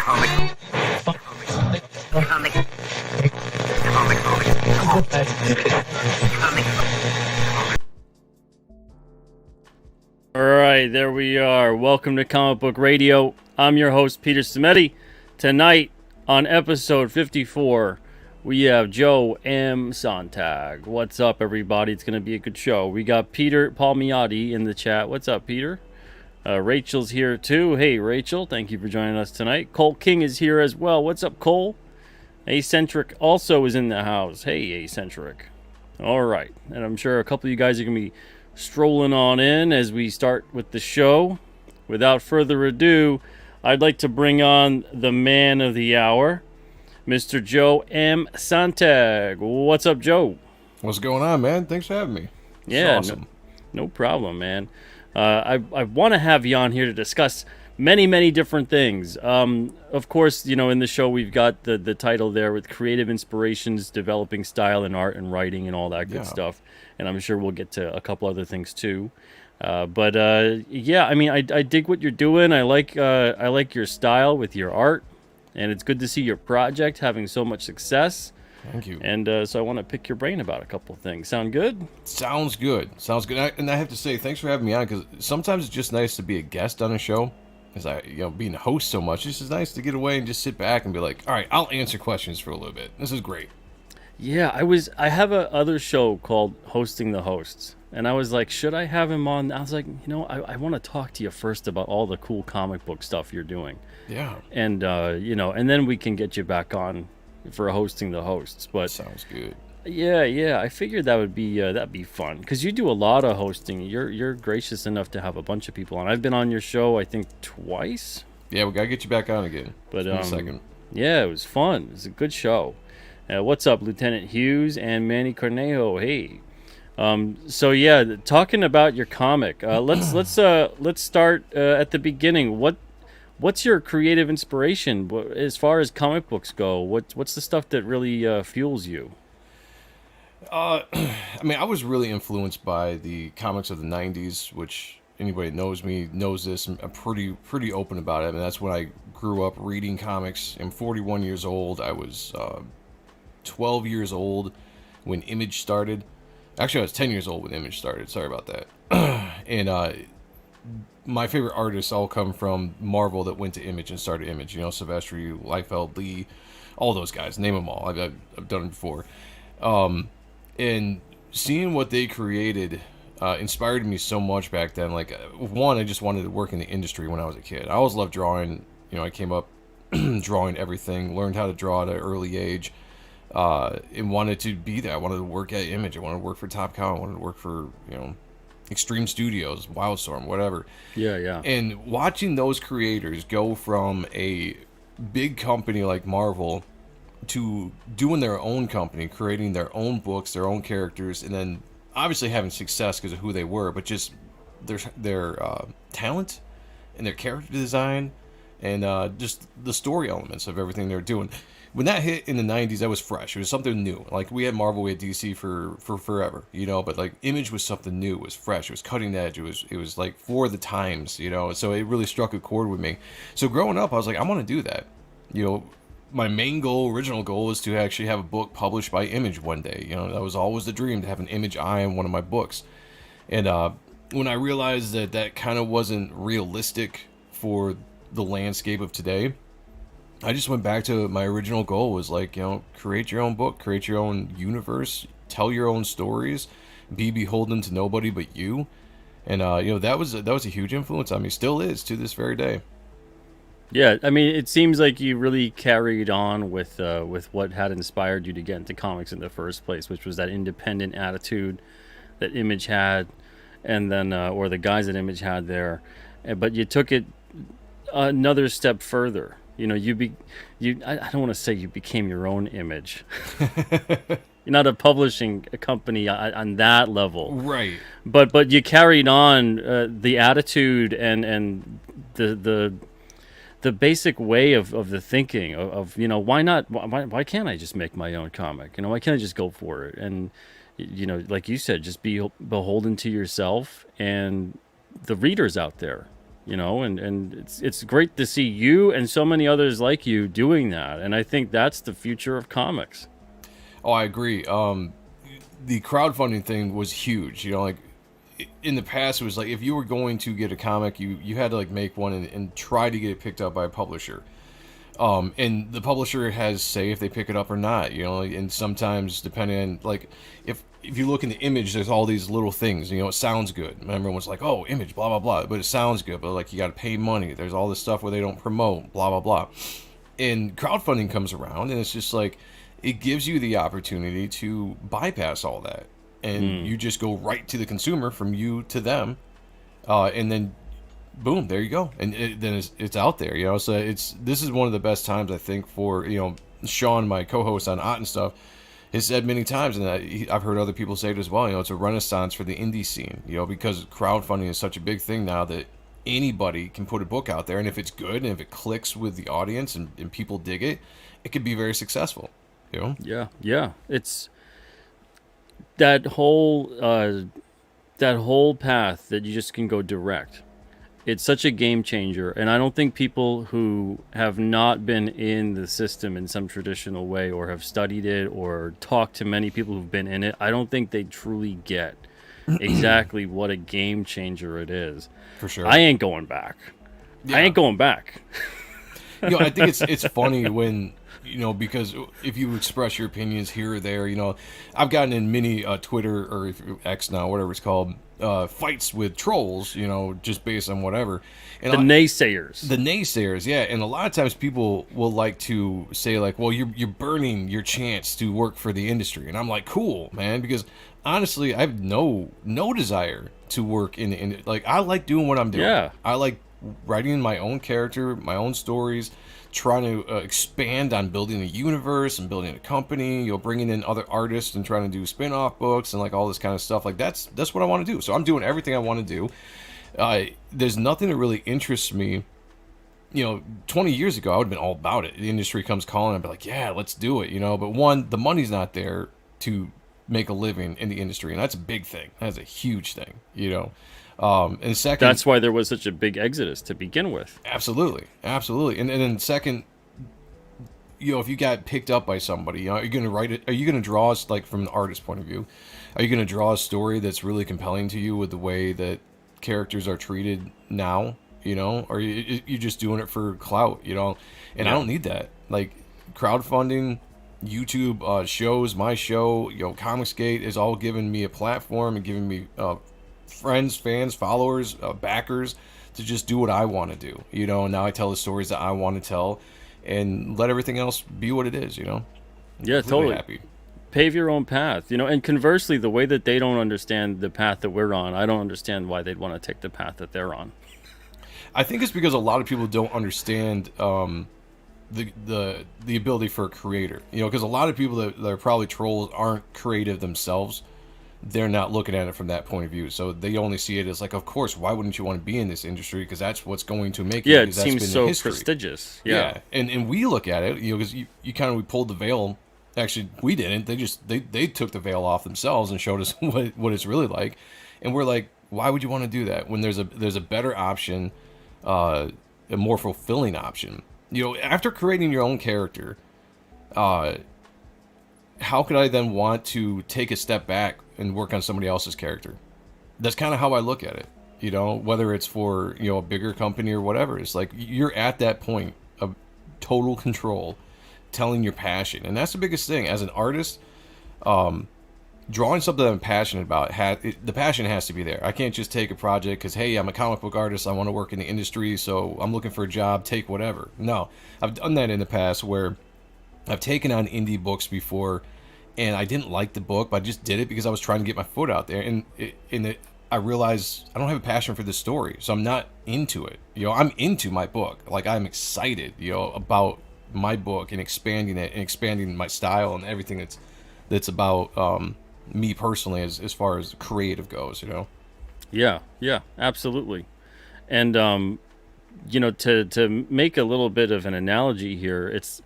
Alright, there we are. Welcome to Comic Book Radio. I'm your host, Peter Cimetti. Tonight, on episode 54, we have Joe M. SONNTAG. What's up, everybody? It's going to be a good show. We got Peter Palmiotti in the chat. What's up, Peter? Rachel's here, too. Hey, Rachel. Thank you for joining us tonight. Cole King is here as well. What's up, Cole? Eccentric also is in the house. Hey, Eccentric. Alright, and I'm sure a couple of you guys are going to be strolling on in as we start with the show. Without further ado, I'd like to bring on the man of the hour, Mr. Joe M. SONNTAG. What's up, Joe? What's going on, man? Thanks for having me. Yeah, awesome. No problem, man. I want to have you on here to discuss many different things. Of course, you know, in the show we've got the title there with creative inspirations, developing style in art and writing and all that good stuff. And I'm sure we'll get to a couple other things too. Yeah, I mean, I dig what you're doing. I like your style with your art, and it's good to see your project having so much success. Thank you. And so I want to pick your brain about a couple of things. Sound good? Sounds good. And I have to say, thanks for having me on, because sometimes it's just nice to be a guest on a show. Because being a host so much, it's just nice to get away and just sit back and be like, all right, I'll answer questions for a little bit. This is great. Yeah, I have a other show called Hosting the Hosts, and I was like, should I have him on? I was like, you know, I want to talk to you first about all the cool comic book stuff you're doing. Yeah. And you know, and then we can get you back on for Hosting the Hosts. But sounds good. Yeah, I figured that'd be fun, because you do a lot of hosting. You're gracious enough to have a bunch of people on. I've been on your show, I think, twice. Yeah, we gotta get you back on again. But a second. Yeah, it was fun. It was a good show. What's up, Lieutenant Hughes and Manny Cornejo? Hey. So yeah, talking about your comic. Let's start at the beginning. What's your creative inspiration as far as comic books go? What's the stuff that really fuels you? I mean, I was really influenced by the comics of the 90s, which anybody that knows me knows this. I'm pretty open about it. I mean, that's when I grew up reading comics. I'm 41 years old. I was 12 years old when Image started. Actually, I was 10 years old when Image started. Sorry about that. And my favorite artists all come from Marvel that went to Image and started Image. You know, Silvestri, Liefeld, Lee, all those guys. Name them all. I've done it before. And seeing what they created inspired me so much back then. Like, one, I just wanted to work in the industry when I was a kid. I always loved drawing. You know, I came up drawing everything, learned how to draw at an early age. And wanted to be there. I wanted to work at Image. I wanted to work for Top Cow. I wanted to work for, you know, Extreme Studios, Wildstorm, whatever. Yeah. And watching those creators go from a big company like Marvel to doing their own company, creating their own books, their own characters, and then obviously having success because of who they were, but just their talent and their character design and just the story elements of everything they're doing. When that hit in the 90s, that was fresh. It was something new. Like, we had Marvel, we had DC for forever, you know, but like Image was something new. It was fresh. It was cutting edge. It was like for the times, you know, so it really struck a chord with me. So growing up, I was like, I want to do that. You know, my main goal, original goal, is to actually have a book published by Image one day. You know, that was always the dream, to have an Image eye on one of my books. And when I realized that kind of wasn't realistic for the landscape of today, I just went back to my original goal, was like, you know, create your own book, create your own universe, tell your own stories, be beholden to nobody but you. And you know, that was a huge influence on me, still is to this very day. Yeah, I mean, it seems like you really carried on with what had inspired you to get into comics in the first place, which was that independent attitude that Image had, and then or the guys at Image had there. But you took it another step further. You know, I don't want to say you became your own Image. You're not a publishing company on that level, right? But you carried on the attitude and the basic way of the thinking of you know, why can't I just make my own comic? You know, why can't I just go for it? And you know, like you said, just be beholden to yourself and the readers out there. and it's great to see you and so many others like you doing that. And I think that's the future of comics. Oh, I agree. The crowdfunding thing was huge. Like in the past, it was like if you were going to get a comic, you had to like make one and try to get it picked up by a publisher. And the publisher has say if they pick it up or not. And sometimes depending on like if you look in the image, there's all these little things. It sounds good. And everyone's like, oh, image, blah blah blah, but it sounds good. But like you got to pay money. There's all this stuff where they don't promote, blah blah blah. And crowdfunding comes around, and it's just like it gives you the opportunity to bypass all that, and you just go right to the consumer from you to them, and then boom, there you go, and then it's out there. So this is one of the best times I think for Sean, my co-host on Ott and stuff, has said many times, and I've heard other people say it as well. It's a renaissance for the indie scene. Because crowdfunding is such a big thing now that anybody can put a book out there, and if it's good and if it clicks with the audience and people dig it, it could be very successful. Yeah. It's that whole path that you just can go direct. It's such a game changer, and I don't think people who have not been in the system in some traditional way or have studied it or talked to many people who've been in it, I don't think they truly get exactly what a game changer it is. For sure. I ain't going back. Yeah. I ain't going back. I think it's funny when because if you express your opinions here or there, I've gotten in many Twitter or X now, whatever it's called, fights with trolls, just based on whatever. And the naysayers. The naysayers, yeah. And a lot of times people will like to say like, well, you're burning your chance to work for the industry. And I'm like, cool, man, because honestly, I have no desire to work in like, I like doing what I'm doing. Yeah. I like writing my own character, my own stories, trying to expand on building a universe and building a company, bringing in other artists and trying to do spin-off books and like all this kind of stuff. Like that's what I want to do. So I'm doing everything I want to do. There's nothing that really interests me. 20 years ago, I would have been all about it. The industry comes calling, I'd be like, yeah, let's do it. But one, the money's not there to make a living in the industry, and that's a big thing. That's a huge thing. And second, that's why there was such a big exodus to begin with. Absolutely. And then second, if you got picked up by somebody, are you going to write it? Are you going to draw us like from an artist's point of view? Are you going to draw a story that's really compelling to you with the way that characters are treated now? Or are you just doing it for clout? And I don't need that. Like crowdfunding, YouTube shows, my show, Comicsgate is all giving me a platform and giving me friends, fans, followers, backers to just do what I want to do, and now I tell the stories that I want to tell and let everything else be what it is, Yeah, totally. Happy. Pave your own path, and conversely, the way that they don't understand the path that we're on, I don't understand why they'd want to take the path that they're on. I think it's because a lot of people don't understand the ability for a creator, because a lot of people that are probably trolls aren't creative themselves. They're not looking at it from that point of view, so they only see it as like, of course, why wouldn't you want to be in this industry? Because that's what's going to make it. It seems so prestigious. Yeah. And we look at it, because you kind of we pulled the veil. Actually, we didn't. They took the veil off themselves and showed us what it's really like, and we're like, why would you want to do that when there's a better option, a more fulfilling option? After creating your own character, how could I then want to take a step back and work on somebody else's character? That's kind of how I look at it, whether it's for, a bigger company or whatever. It's like you're at that point of total control, telling your passion. And that's the biggest thing. As an artist, drawing something that I'm passionate about, the passion has to be there. I can't just take a project because, hey, I'm a comic book artist, I want to work in the industry, so I'm looking for a job, take whatever. No, I've done that in the past where I've taken on indie books before, and I didn't like the book, but I just did it because I was trying to get my foot out there. And I realized I don't have a passion for this story, so I'm not into it. I'm into my book. Like, I'm excited, about my book and expanding it and expanding my style and everything that's about me personally as far as creative goes. Yeah, absolutely. And to make a little bit of an analogy here, it's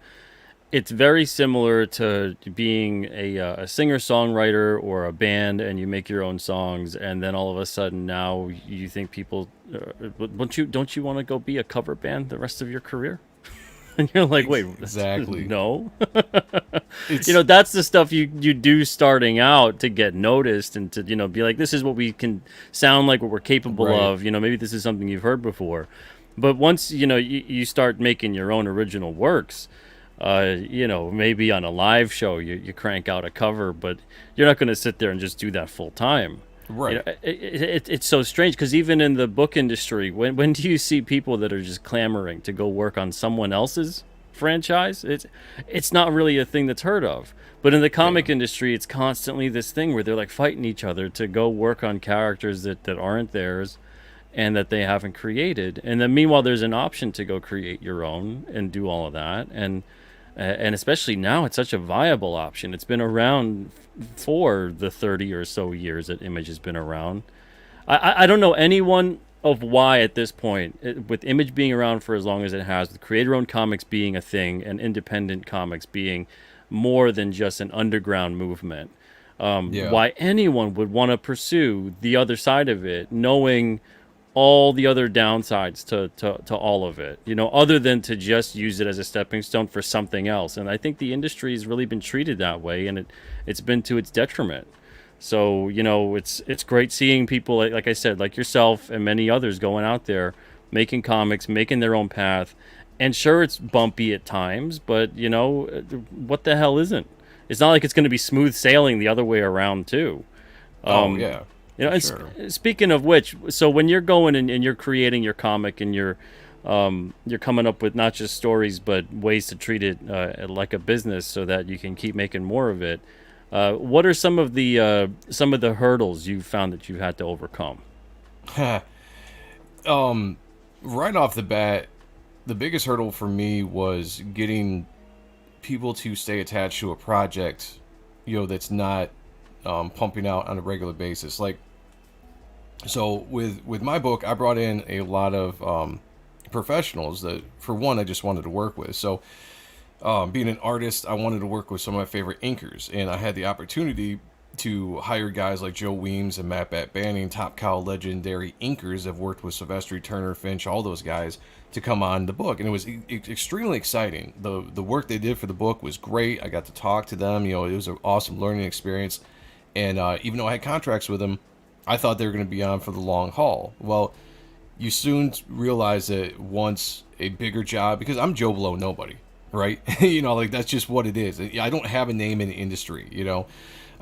it's very similar to being a singer-songwriter or a band, and you make your own songs, and then all of a sudden now you think people, don't you want to go be a cover band the rest of your career? And you're like, wait, Exactly. no. It's That's the stuff you do starting out to get noticed and to, be like, this is what we can sound like, what we're capable right. of. Maybe this is something you've heard before. But once, you start making your own original works, maybe on a live show you crank out a cover, but you're not going to sit there and just do that full time. Right. It's so strange because even in the book industry, when do you see people that are just clamoring to go work on someone else's franchise? It's not really a thing that's heard of. But in the comic Yeah. industry, it's constantly this thing where they're like fighting each other to go work on characters that aren't theirs and that they haven't created. And then meanwhile, there's an option to go create your own and do all of that. And especially now, it's such a viable option. It's been around for the 30 or so years that Image has been around. I don't know anyone of why at this point, with Image being around for as long as it has, with creator-owned comics being a thing and independent comics being more than just an underground movement, Yeah. why anyone would want to pursue the other side of it, knowing all the other downsides to all of it, other than to just use it as a stepping stone for something else. And I think the industry has really been treated that way, and it's been to its detriment. So, it's great seeing people like I said, like yourself and many others going out there, making comics, making their own path. And sure, it's bumpy at times, but what the hell isn't? It's not like it's going to be smooth sailing the other way around too. Oh yeah. And Sure. speaking of which, so when you're going and you're creating your comic and you're coming up with not just stories but ways to treat it like a business so that you can keep making more of it. What are some of the hurdles you've found that you've had to overcome? Right off the bat, the biggest hurdle for me was getting people to stay attached to a project, that's not pumping out on a regular basis. Like, so with my book, I brought in a lot of professionals that, for one, I just wanted to work with. So, being an artist, I wanted to work with some of my favorite inkers, and I had the opportunity to hire guys like Joe Weems and Matt Bat Banning, top cow legendary inkers that have worked with Sylvester, Turner, Finch, all those guys, to come on the book. And it was extremely exciting. The work they did for the book was great. I got to talk to them. It was an awesome learning experience. And even though I had contracts with them, I thought they were going to be on for the long haul. Well, you soon realize that once a bigger job, because I'm Joe Blow nobody, right? Like, that's just what it is. I don't have a name in the industry,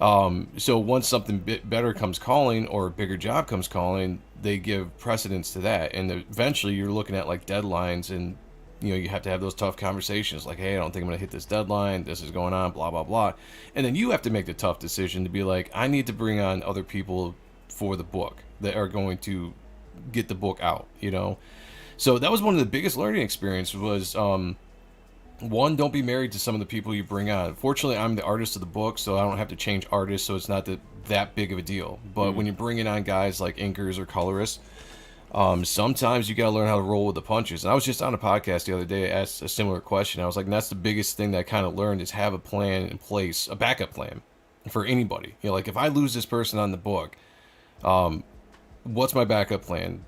so once something better comes calling or a bigger job comes calling, they give precedence to that. And eventually you're looking at like deadlines, and you have to have those tough conversations like, hey, I don't think I'm going to hit this deadline. This is going on, blah, blah, blah. And then you have to make the tough decision to be like, I need to bring on other people for the book that are going to get the book out, So that was one of the biggest learning experiences was, one, don't be married to some of the people you bring on. Fortunately, I'm the artist of the book, so I don't have to change artists, so it's not that big of a deal. But when you're bringing on guys like inkers or colorists, sometimes you got to learn how to roll with the punches. And I was just on a podcast the other day, I asked a similar question. I was like, and that's the biggest thing that I kind of learned is have a plan in place, a backup plan for anybody. Like if I lose this person on the book, what's my backup plan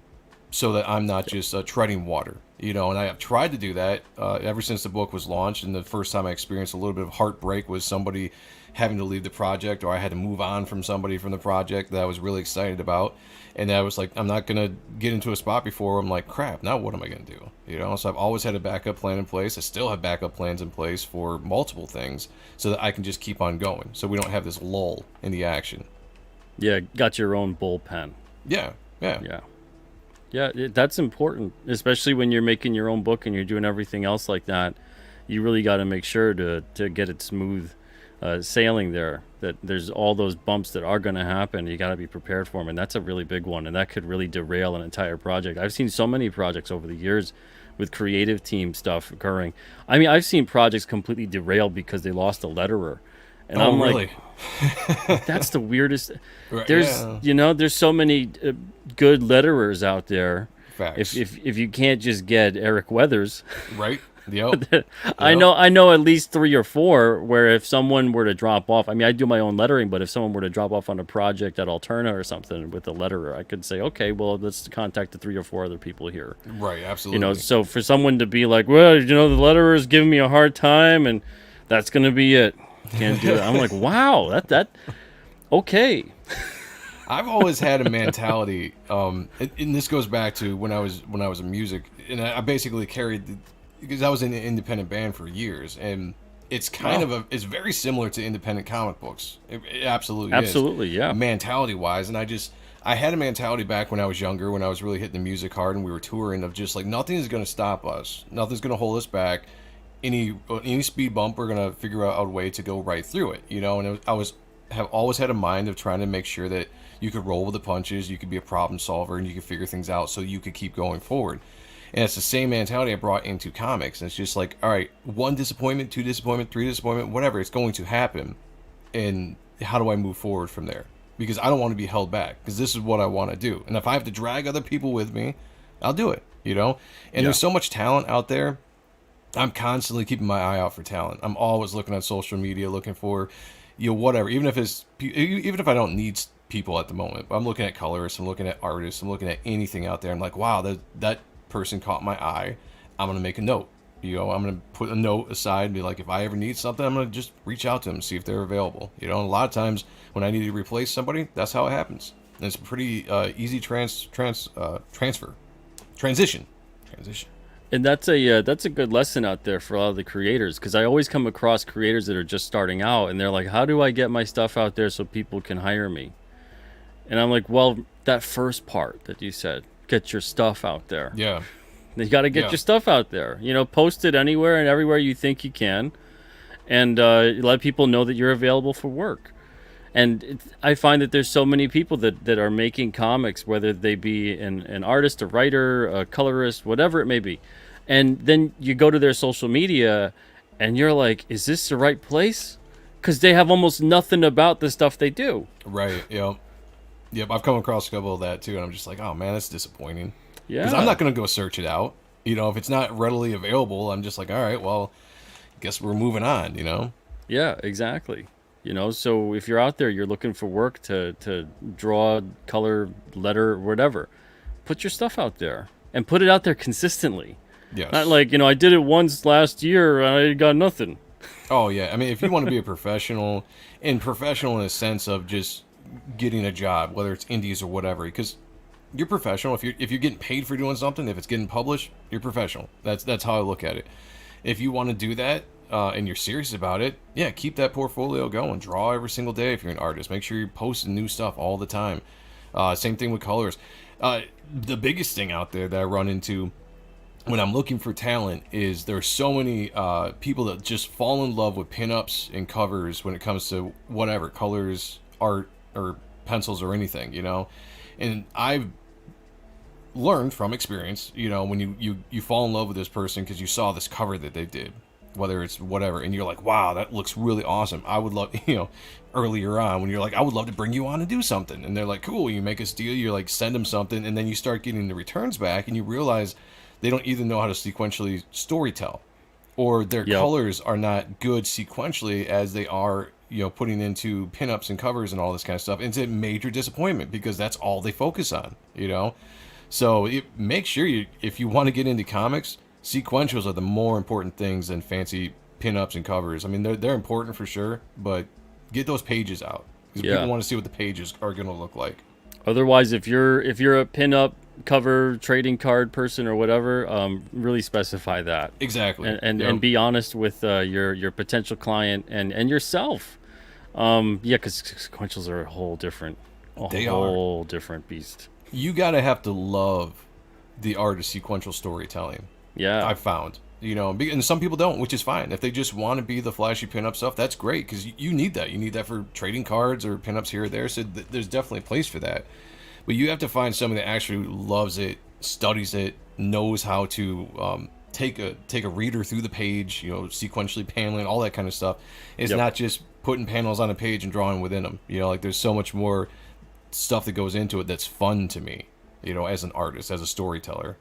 so that I'm not just treading water? And I have tried to do that ever since the book was launched. And the first time I experienced a little bit of heartbreak was somebody having to leave the project, or I had to move on from somebody from the project that I was really excited about. And I was like, I'm not going to get into a spot before I'm like, crap, now what am I going to do? So I've always had a backup plan in place. I still have backup plans in place for multiple things so that I can just keep on going. So we don't have this lull in the action. Yeah, got your own bullpen. Yeah. Yeah, that's important, especially when you're making your own book and you're doing everything else like that. You really got to make sure to get it smooth sailing there, that there's all those bumps that are going to happen. You got to be prepared for them, and that's a really big one, and that could really derail an entire project. I've seen so many projects over the years with creative team stuff occurring. I mean, I've seen projects completely derail because they lost a letterer. And I'm really? like, that's the weirdest. Right, There's, yeah. There's so many good letterers out there. Facts. If you can't just get Eric Weathers, Right. Yep. I Yep. know at least 3 or 4 where if someone were to drop off, I mean, I do my own lettering, but if someone were to drop off on a project at Alterna or something with a letterer, I could say, okay, well, let's contact the 3 or 4 other people here. Right. Absolutely. So for someone to be like, well, the letterer is giving me a hard time, and that's gonna be it. Can't do it. I'm like, wow, okay. I've always had a mentality, and this goes back to when I was in music, and I basically because I was in an independent band for years, and it's kind of it's very similar to independent comic books. It absolutely is. Absolutely, yeah. Mentality wise, and I had a mentality back when I was younger, when I was really hitting the music hard, and we were touring, of just like nothing is going to stop us, nothing's going to hold us back. Any speed bump, we're gonna figure out a way to go right through it, And have always had a mind of trying to make sure that you could roll with the punches, you could be a problem solver, and you could figure things out so you could keep going forward. And it's the same mentality I brought into comics. And it's just like, all right, 1 disappointment, 2 disappointment, 3 disappointment, whatever, it's going to happen. And how do I move forward from there? Because I don't want to be held back, because this is what I want to do. And if I have to drag other people with me, I'll do it, And there's so much talent out there. I'm constantly keeping my eye out for talent. I'm always looking on social media, looking for, whatever. Even if I don't need people at the moment, I'm looking at colorists, I'm looking at artists, I'm looking at anything out there. I'm like, wow, that person caught my eye. I'm gonna make a note. I'm gonna put a note aside and be like, if I ever need something, I'm gonna just reach out to them, see if they're available. And a lot of times when I need to replace somebody, that's how it happens. And it's a pretty easy transition. And that's a good lesson out there for a lot of the creators, because I always come across creators that are just starting out and they're like, how do I get my stuff out there so people can hire me? And I'm like, well, that first part that you said, get your stuff out there. Yeah. You got to get your stuff out there. Post it anywhere and everywhere you think you can, and let people know that you're available for work. And I find that there's so many people that are making comics, whether they be an artist, a writer, a colorist, whatever it may be. And then you go to their social media and you're like, is this the right place? Because they have almost nothing about the stuff they do. Right, yep. I've come across a couple of that too, and I'm just like, oh man, that's disappointing. Yeah. Because I'm not going to go search it out. If it's not readily available, I'm just like, all right, well, guess we're moving on, Yeah, exactly. So if you're out there, you're looking for work to draw, color, letter, whatever, put your stuff out there and put it out there consistently. Yes. Not like, I did it once last year and I got nothing. Oh, yeah. I mean, if you want to be a professional in a sense of just getting a job, whether it's indies or whatever, because you're professional. If you're getting paid for doing something, if it's getting published, you're professional. That's how I look at it. If you want to do that, and you're serious about it, yeah, keep that portfolio going. Draw every single day if you're an artist. Make sure you're posting new stuff all the time. Same thing with colors. The biggest thing out there that I run into when I'm looking for talent is there's so many people that just fall in love with pinups and covers when it comes to whatever, colors, art, or pencils or anything, And I've learned from experience, when you fall in love with this person because you saw this cover that they did, whether it's whatever, and you're like, wow, that looks really awesome. I would love, earlier on when you're like, I would love to bring you on and do something. And they're like, cool, you make us deal, you're like, send them something, and then you start getting the returns back and you realize they don't either know how to sequentially storytell, or their colors are not good sequentially as they are, putting into pinups and covers and all this kind of stuff. It's a major disappointment because that's all they focus on, So make sure if you want to get into comics, sequentials are the more important things than fancy pinups and covers. I mean, they're important for sure, but get those pages out because people want to see what the pages are going to look like. Otherwise, if you're a pinup, cover, trading card person or whatever, really specify that exactly, and be honest with your potential client and yourself. Because sequentials are a whole different beast. You gotta have to love the art of sequential storytelling. Yeah, I've found, and some people don't, which is fine. If they just want to be the flashy pinup stuff, that's great because you need that. You need that for trading cards or pinups here or there. So there's definitely a place for that. But you have to find someone that actually loves it, studies it, knows how to take a reader through the page, sequentially paneling, all that kind of stuff. It's not just putting panels on a page and drawing within them. There's so much more stuff that goes into it that's fun to me, as an artist, as a storyteller.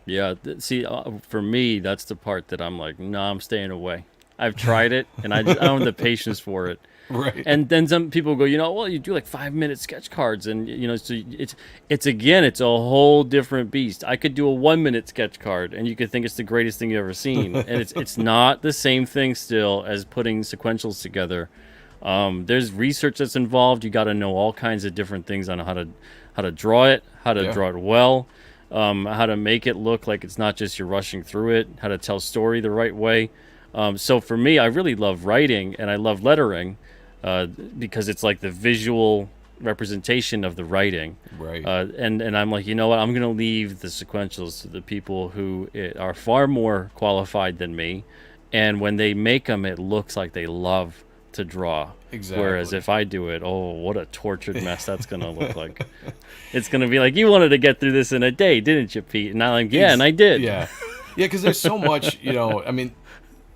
Yeah, see, for me, that's the part that I'm like, no, I'm staying away. I've tried it, and I don't have the patience for it. Right. And then some people go, well, you do like 5 minute sketch cards, and so it's again, it's a whole different beast. I could do a 1 minute sketch card, and you could think it's the greatest thing you've ever seen, and it's not the same thing still as putting sequentials together. There's research that's involved. You got to know all kinds of different things on how to draw it, how to Yeah. draw it well, how to make it look like it's not just you're rushing through it, how to tell story the right way. So for me, I really love writing and I love lettering because it's like the visual representation of the writing. Right. And I'm like, you know what? I'm going to leave the sequentials to the people who are far more qualified than me. And when they make them, it looks like they love to draw. Exactly. Whereas if I do it, oh, what a tortured mess that's going to look like. It's going to be like, you wanted to get through this in a day, didn't you, Pete? And I'm like, yeah, and I did. Yeah. Yeah, because there's so much, I mean,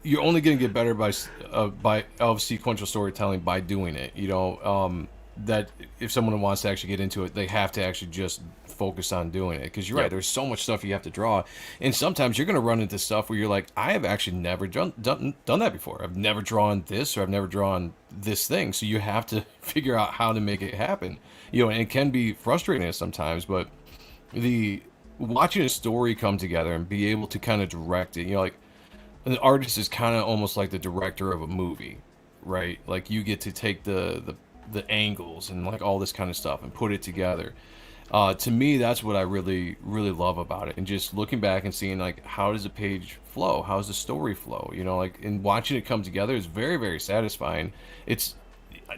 you're only going to get better by of sequential storytelling by doing it. That if someone wants to actually get into it, they have to actually just focus on doing it. Because you're right, there's so much stuff you have to draw, and sometimes you're going to run into stuff where you're like, I have actually never done that before. I've never drawn this, or I've never drawn this thing. So you have to figure out how to make it happen. And it can be frustrating sometimes, but the watching a story come together and be able to kind of direct it, like an artist is kind of almost like the director of a movie, right? Like you get to take the angles and like all this kind of stuff and put it together. To me, that's what I really really love about it, and just looking back and seeing like how does a page flow, how does the story flow, like, and watching it come together is very very satisfying. It's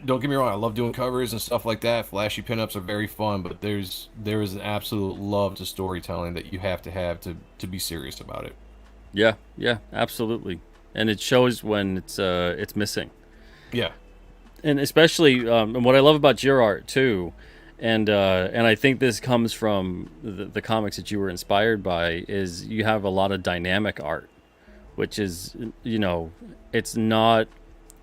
Don't get me wrong, I love doing covers and stuff like that. Flashy pinups are very fun, but there is an absolute love to storytelling that you have to be serious about it. Yeah, absolutely. And it shows when it's missing. Yeah. And especially, and what I love about your art too, and I think this comes from the comics that you were inspired by, is you have a lot of dynamic art, which is, it's not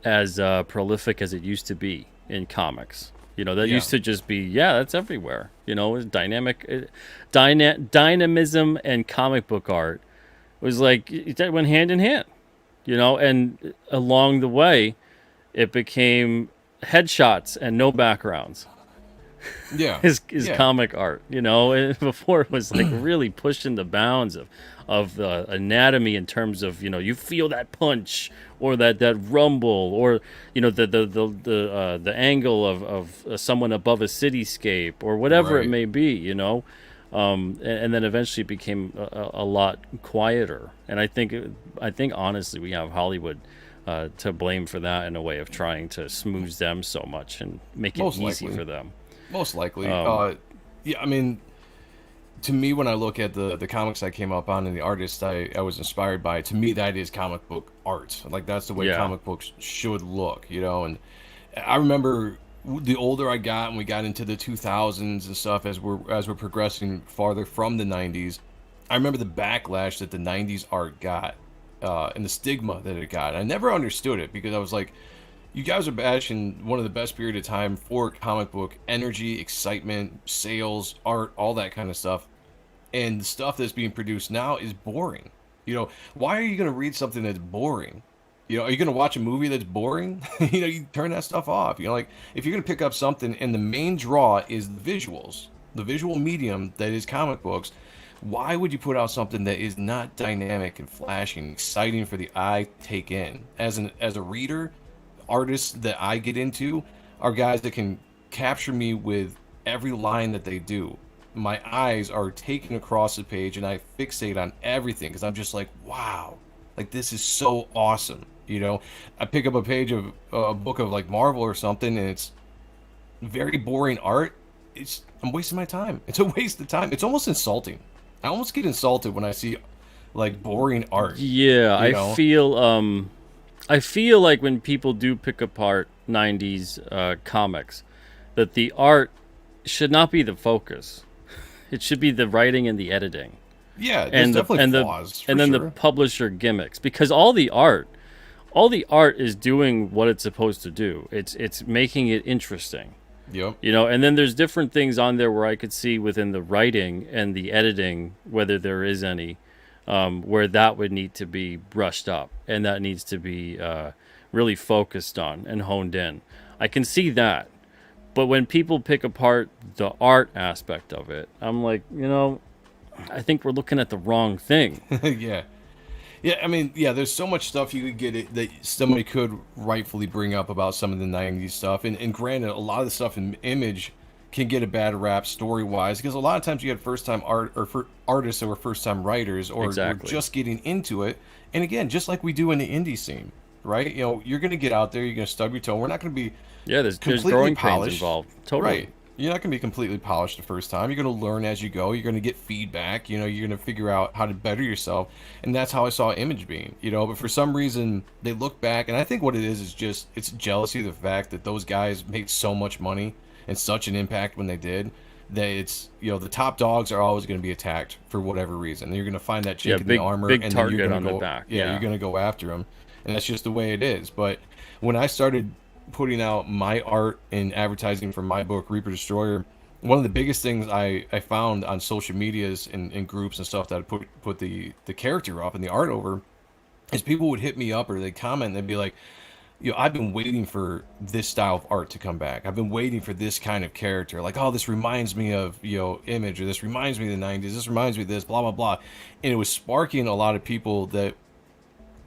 as prolific as it used to be in comics. That Yeah. used to just be, that's everywhere. It's dynamic, dynamism and comic book art was like, that went hand in hand, and along the way, it became headshots and no backgrounds. Yeah. His Yeah. comic art, and before it was like really pushing the bounds of the anatomy in terms of, you feel that punch or that rumble, or the angle of someone above a cityscape or whatever it Right. may be, and then eventually it became a lot quieter. And I think honestly we have Hollywood to blame for that, in a way of trying to smooth them so much and make it Most easy likely. for them. Most likely. Yeah, I mean, to me, when I look at the comics I came up on and the artists I was inspired by, to me, that is comic book art. Like, that's the way Yeah. comic books should look, And I remember the older I got and we got into the 2000s and stuff, as we're progressing farther from the 90s, I remember the backlash that the 90s art got, and the stigma that it got. I never understood it, because I was like, you guys are bashing one of the best period of time for comic book energy, excitement, sales, art, all that kind of stuff. And the stuff that's being produced now is boring. Why are you going to read something that's boring? Are you going to watch a movie that's boring? You turn that stuff off. Like, if you're going to pick up something and the main draw is the visuals, the visual medium that is comic books, why would you put out something that is not dynamic and flashing, exciting for the eye to take in? As a reader, artists that I get into are guys that can capture me with every line that they do. My eyes are taken across the page and I fixate on everything, because I'm just like, wow, like, this is so awesome. I pick up a page of a book of like Marvel or something, and it's very boring art. I'm wasting my time. It's a waste of time. It's almost insulting. I almost get insulted when I see like boring art. Yeah, you know? I feel like when people do pick apart 90s comics, that the art should not be the focus. It should be the writing and the editing. Yeah, there's definitely flaws. And then the publisher gimmicks, because all the art is doing what it's supposed to do. It's making it interesting. Yep. You know, and then there's different things on there where I could see within the writing and the editing, whether there is any, where that would need to be brushed up and that needs to be really focused on and honed in. I can see that. But when people pick apart the art aspect of it, I'm like, you know, I think we're looking at the wrong thing. Yeah. Yeah, I mean, yeah, there's so much stuff you could get it that somebody could rightfully bring up about some of the 90s stuff. And granted, a lot of the stuff in Image can get a bad rap story-wise because a lot of times you had first-time artists that were first-time writers or were just getting into it. And again, just like we do in the indie scene, right? You know, you're going to get out there, you're going to stub your toe. We're not going to be there's growing pains involved. Totally. Right. You're not going to be completely polished the first time. You're going to learn as you go. You're going to get feedback. You know, you're going to figure out how to better yourself. And that's how I saw Image being, you know. But for some reason, they look back. And I think what it is just, it's jealousy of the fact that those guys made so much money and such an impact when they did. That it's, you know, the top dogs are always going to be attacked for whatever reason. You're going to find that chick in the armor. Big and target then you're on going to the go, back. Yeah, you're going to go after them. And that's just the way it is. But when I started putting out my art and advertising for my book, Reaper Destroyer, one of the biggest things I found on social medias and groups and stuff that I put the character up and the art over is people would hit me up or they'd comment and they'd be like, you know, I've been waiting for this style of art to come back. I've been waiting for this kind of character. Like, oh, this reminds me of, you know, Image, or this reminds me of the 90s. This reminds me of this, blah, blah, blah. And it was sparking a lot of people that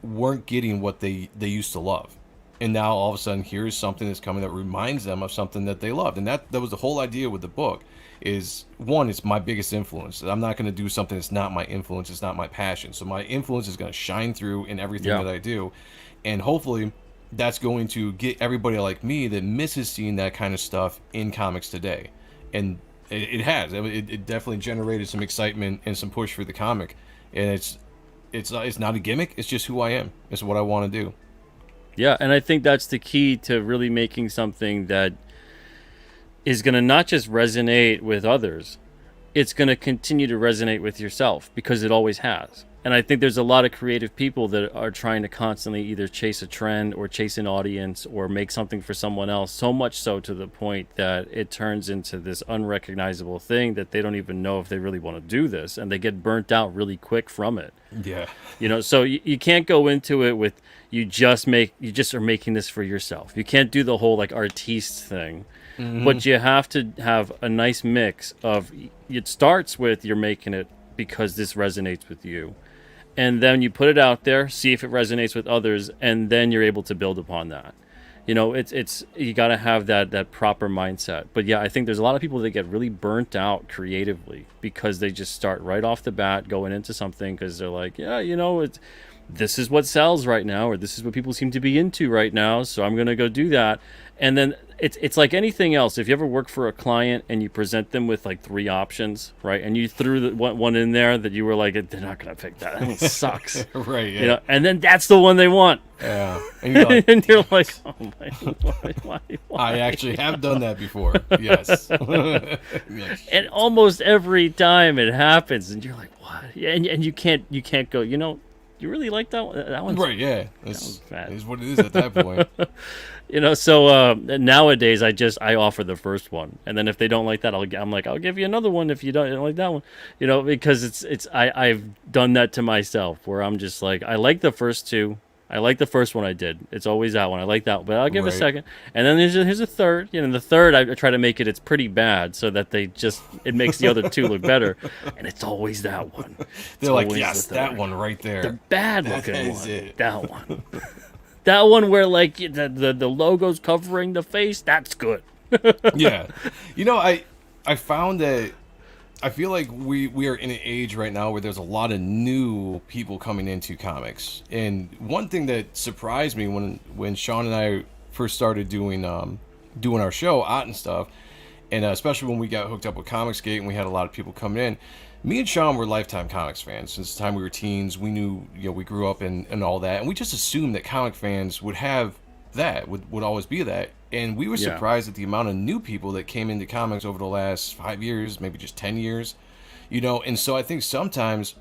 weren't getting what they used to love. And now all of a sudden here's something that's coming that reminds them of something that they loved. And that was the whole idea with the book is, one, it's my biggest influence. I'm not going to do something that's not my influence. It's not my passion. So my influence is going to shine through in everything that I do. And hopefully that's going to get everybody like me that misses seeing that kind of stuff in comics today. And it has. It definitely generated some excitement and some push for the comic. And it's not a gimmick. It's just who I am. It's what I want to do. Yeah, and I think that's the key to really making something that is going to not just resonate with others, it's going to continue to resonate with yourself because it always has. And I think there's a lot of creative people that are trying to constantly either chase a trend or chase an audience or make something for someone else, so much so to the point that it turns into this unrecognizable thing that they don't even know if they really want to do this, and they get burnt out really quick from it. Yeah. You know, so you can't go into it with you just are making this for yourself. You can't do the whole like artiste thing. Mm-hmm. But you have to have a nice mix of, it starts with you're making it because this resonates with you. And then you put it out there, see if it resonates with others, and then you're able to build upon that. You know, it's you got to have that proper mindset. But yeah, I think there's a lot of people that get really burnt out creatively because they just start right off the bat going into something because they're like, yeah, you know, this is what sells right now, or this is what people seem to be into right now, so I'm going to go do that. And then it's like anything else. If you ever work for a client and you present them with like 3 options, right, and you threw the one in there that you were like, they're not going to pick that. That one sucks. Right, yeah. You know, and then that's the one they want. Yeah. And and you're like, oh my, why? I actually have done that before. Yes. Yes. And almost every time it happens, and you're like, what? And you can't go, you know, you really like that one? That one's right, yeah. That's what it is at that point. You know, so nowadays I offer the first one, and then if they don't like that, I'm like, I'll give you another one if you don't like that one. You know, because I've done that to myself where I'm just like, I like the first 2. I like the first one I did. It's always that one. I like that one, but I'll give a second. And then here's a third. You know, the third I try to make it's pretty bad so that it makes the other 2 look better. And it's always that one. They're like, yes, that one right there. The bad looking one. It. That one. That one where like the logo's covering the face. That's good. Yeah. You know, I found that I feel like we are in an age right now where there's a lot of new people coming into comics. And one thing that surprised me when Sean and I first started doing our show out and stuff, and especially when we got hooked up with Comicsgate and we had a lot of people coming in, me and Sean were lifetime comics fans. Since the time we were teens, we knew, you know, we grew up and all that, and we just assumed that comic fans would have that, would always be that. And we were surprised at the amount of new people that came into comics over the last 5 years, maybe just 10 years, you know. And so I think sometimes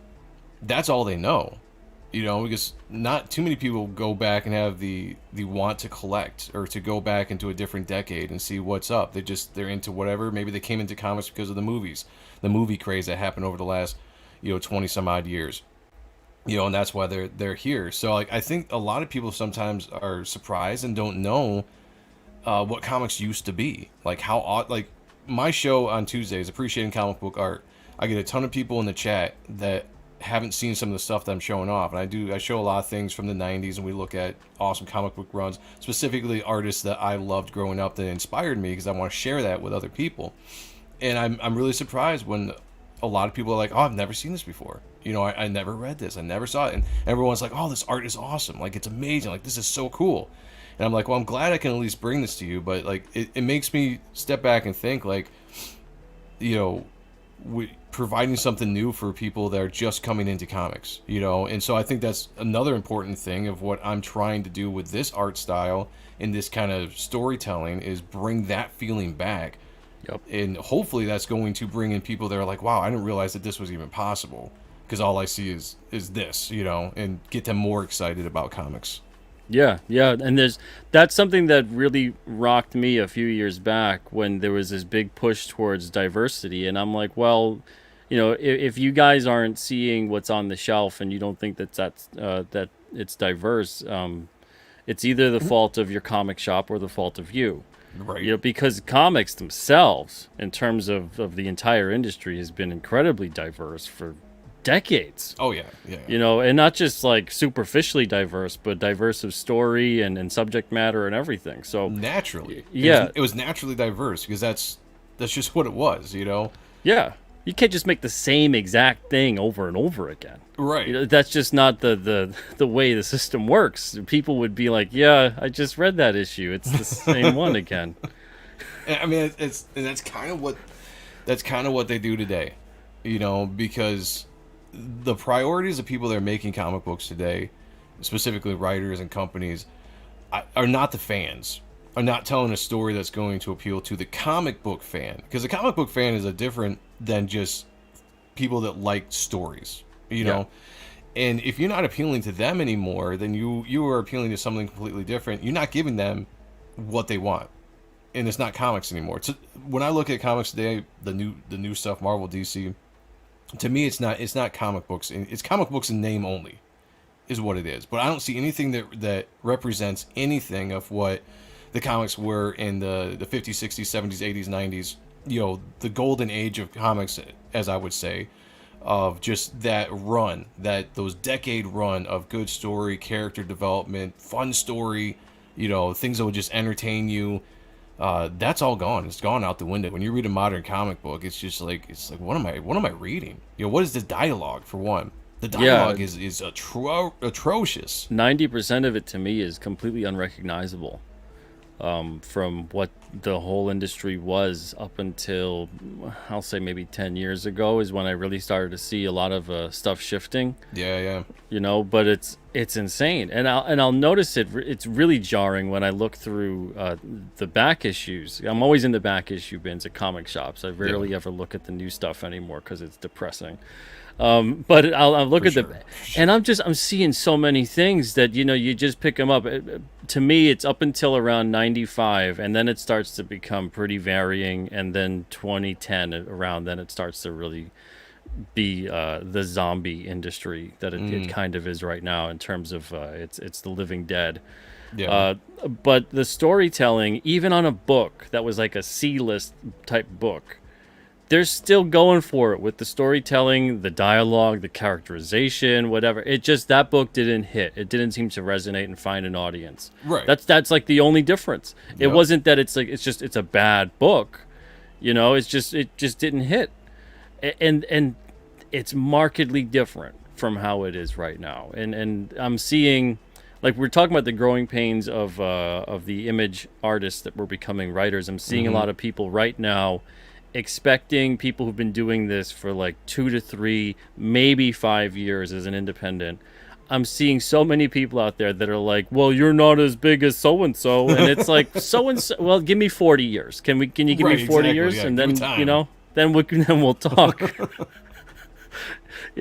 that's all they know. because not too many people go back and have the want to collect or to go back into a different decade and see what's up. They're into whatever. Maybe they came into comics because of the movies, the movie craze that happened over the last 20 some odd years. And that's why they're here. So like I think a lot of people sometimes are surprised and don't know what comics used to be. Like how odd, like my show on Tuesdays, Appreciating Comic Book Art, I get a ton of people in the chat that haven't seen some of the stuff that I'm showing off. And I show a lot of things from the 90s, and we look at awesome comic book runs, specifically artists that I loved growing up that inspired me, because I want to share that with other people. And I'm really surprised when a lot of people are like, oh, I've never seen this before. I never read this. I never saw it. And everyone's like, oh, this art is awesome. Like, it's amazing. Like, this is so cool. And I'm like, well, I'm glad I can at least bring this to you. But, like, it makes me step back and think, like, providing something new for people that are just coming into comics, And so I think that's another important thing of what I'm trying to do with this art style and this kind of storytelling is bring that feeling back. Yep. And hopefully that's going to bring in people that are like, wow, I didn't realize that this was even possible. Because all I see is this, and get them more excited about comics. Yeah, and that's something that really rocked me a few years back when there was this big push towards diversity, and I'm like, well, if you guys aren't seeing what's on the shelf and you don't think that it's diverse, it's either the fault of your comic shop or the fault of you. Right. Because comics themselves, in terms of the entire industry, has been incredibly diverse for decades. Oh yeah. And not just like superficially diverse, but diverse of story and subject matter and everything. So naturally, yeah, it was naturally diverse because that's just what it was. Yeah, you can't just make the same exact thing over and over again. Right. That's just not the way the system works. People would be like, yeah, I just read that issue. It's the same one again. I mean, that's kind of what they do today. Because the priorities of people that are making comic books today, specifically writers and companies, are not the fans, are not telling a story that's going to appeal to the comic book fan. Because the comic book fan is a different than just people that like stories, And if you're not appealing to them anymore, then you are appealing to something completely different. You're not giving them what they want. And it's not comics anymore. When I look at comics today, the new stuff, Marvel, DC, to me, it's not comic books. It's comic books in name only, is what it is. But I don't see anything that represents anything of what the comics were in the 50s, 60s, 70s, 80s, 90s. The golden age of comics, as I would say, of just that run, those decade run of good story, character development, fun story, things that would just entertain you. That's all gone. It's gone out the window. When you read a modern comic book, it's like what am I reading? What is the dialogue, for one? The dialogue is atrocious. 90% of it to me is completely unrecognizable from what the whole industry was up until, I'll say maybe 10 years ago is when I really started to see a lot of stuff shifting. Yeah. But it's insane, and I'll notice it's really jarring when I look through the back issues. I'm always in the back issue bins at comic shops. I rarely ever look at the new stuff anymore because it's depressing. But I'll look at and I'm seeing so many things that you just pick them up. To me, it's up until around 95, and then it starts to become pretty varying, and then 2010 around, then it starts to really be the zombie industry that it kind of is right now in terms of it's the living dead. Yeah. But the storytelling, even on a book that was like a C-list type book, they're still going for it with the storytelling, the dialogue, the characterization, whatever. It just, that book didn't hit. It didn't seem to resonate and find an audience. Right. That's like the only difference. It wasn't that it's a bad book. It just didn't hit. And it's markedly different from how it is right now. And I'm seeing, like, we're talking about the growing pains of the image artists that were becoming writers. I'm seeing a lot of people right now expecting people who've been doing this for like 2 to 3, maybe 5 years as an independent. I'm seeing so many people out there that are like, well, you're not as big as so-and-so. And it's like, so-and-so, well, give me 40 years. Can you give me 40 years? Yeah, and then, then we'll talk.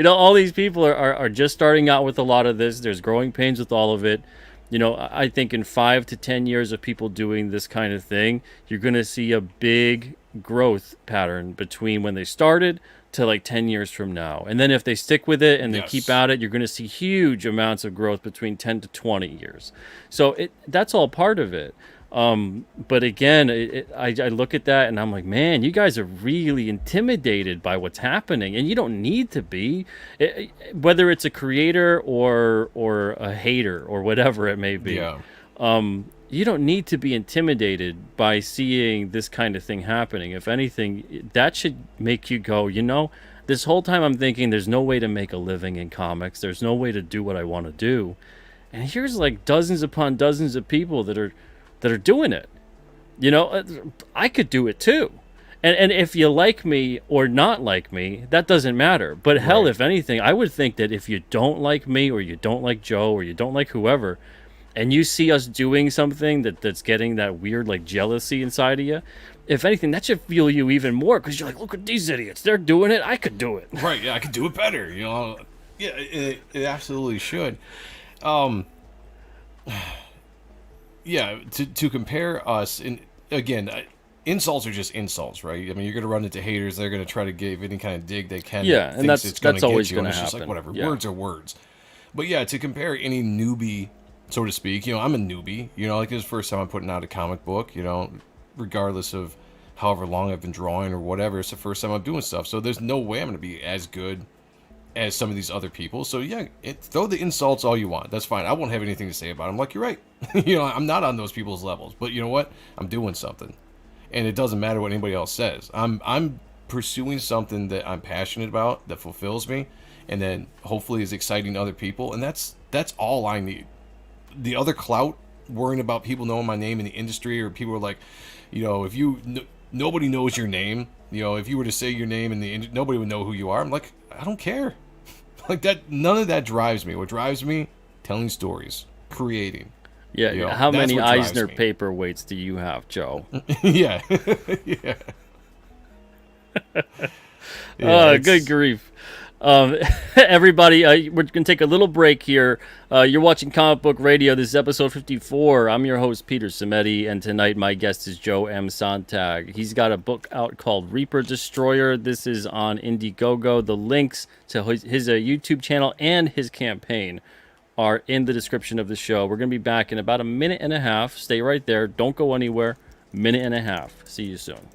all these people are just starting out with a lot of this. There's growing pains with all of it. I think in 5 to 10 years of people doing this kind of thing, you're going to see a big growth pattern between when they started to like 10 years from now. And then if they stick with it and they keep at it, you're going to see huge amounts of growth between 10 to 20 years. So that's all part of it. But again, I look at that and I'm like, man, you guys are really intimidated by what's happening, and you don't need to be, whether it's a creator or a hater or whatever it may be. Yeah. You don't need to be intimidated by seeing this kind of thing happening. If anything, that should make you go, this whole time I'm thinking there's no way to make a living in comics. There's no way to do what I want to do. And here's like dozens upon dozens of people that are doing it. I could do it too. And if you like me or not like me, that doesn't matter. But hell, if anything, I would think that if you don't like me or you don't like Joe or you don't like whoever, and you see us doing something that's getting that weird like jealousy inside of you, if anything, that should fuel you even more, because you're like, look at these idiots. They're doing it. I could do it. Right. Yeah, I could do it better. Yeah, it absolutely should. Yeah, to compare us, and again, insults are just insults, right? I mean, you're going to run into haters. They're going to try to give any kind of dig they can. Yeah, and that's always going to happen. It's just like, whatever, words are words. But yeah, to compare any newbie, so to speak, I'm a newbie. Like this is the first time I'm putting out a comic book, regardless of however long I've been drawing or whatever. It's the first time I'm doing stuff. So there's no way I'm going to be as good as some of these other people. So yeah, throw the insults all you want. That's fine. I won't have anything to say about it. I'm like, you're right. I'm not on those people's levels. But you know what? I'm doing something. And it doesn't matter what anybody else says. I'm pursuing something that I'm passionate about, that fulfills me, and then hopefully is exciting to other people. And that's all I need. The other clout, worrying about people knowing my name in the industry, or people are like, if nobody knows your name, if you were to say your name and nobody would know who you are. I'm like, I don't care. Like that, none of that drives me. What drives me? Telling stories, creating. Yeah. How many Eisner paperweights do you have, Joe? Yeah. Yeah. Oh, good grief. Everybody, we're going to take a little break here. You're watching Comic Book Radio. This is episode 54. I'm your host, Peter Cimetti, and tonight my guest is Joe M. SONNTAG. He's got a book out called Reaper Destroyer. This is on Indiegogo. The links to his YouTube channel and his campaign are in the description of the show. We're going to be back in about a minute and a half. Stay right there. Don't go anywhere. Minute and a half. See you soon.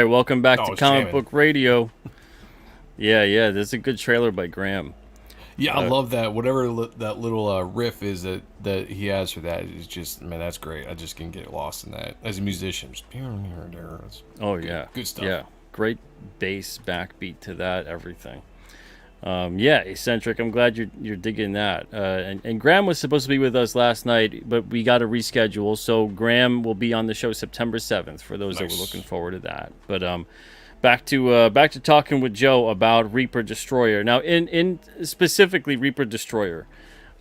Welcome back to Comic Book Radio. Yeah, there's a good trailer by Graham. Yeah, I love that. Whatever that little riff is that he has for that is just, man, that's great. I just can get lost in that as a musician. Just, good stuff. Yeah, great bass backbeat to that. Everything. Yeah, eccentric. I'm glad you're digging that. And Graham was supposed to be with us last night, but we got to reschedule. So Graham will be on the show September 7th for those that were looking forward to that. But back to talking with Joe about Reaper Destroyer. Now, in specifically Reaper Destroyer,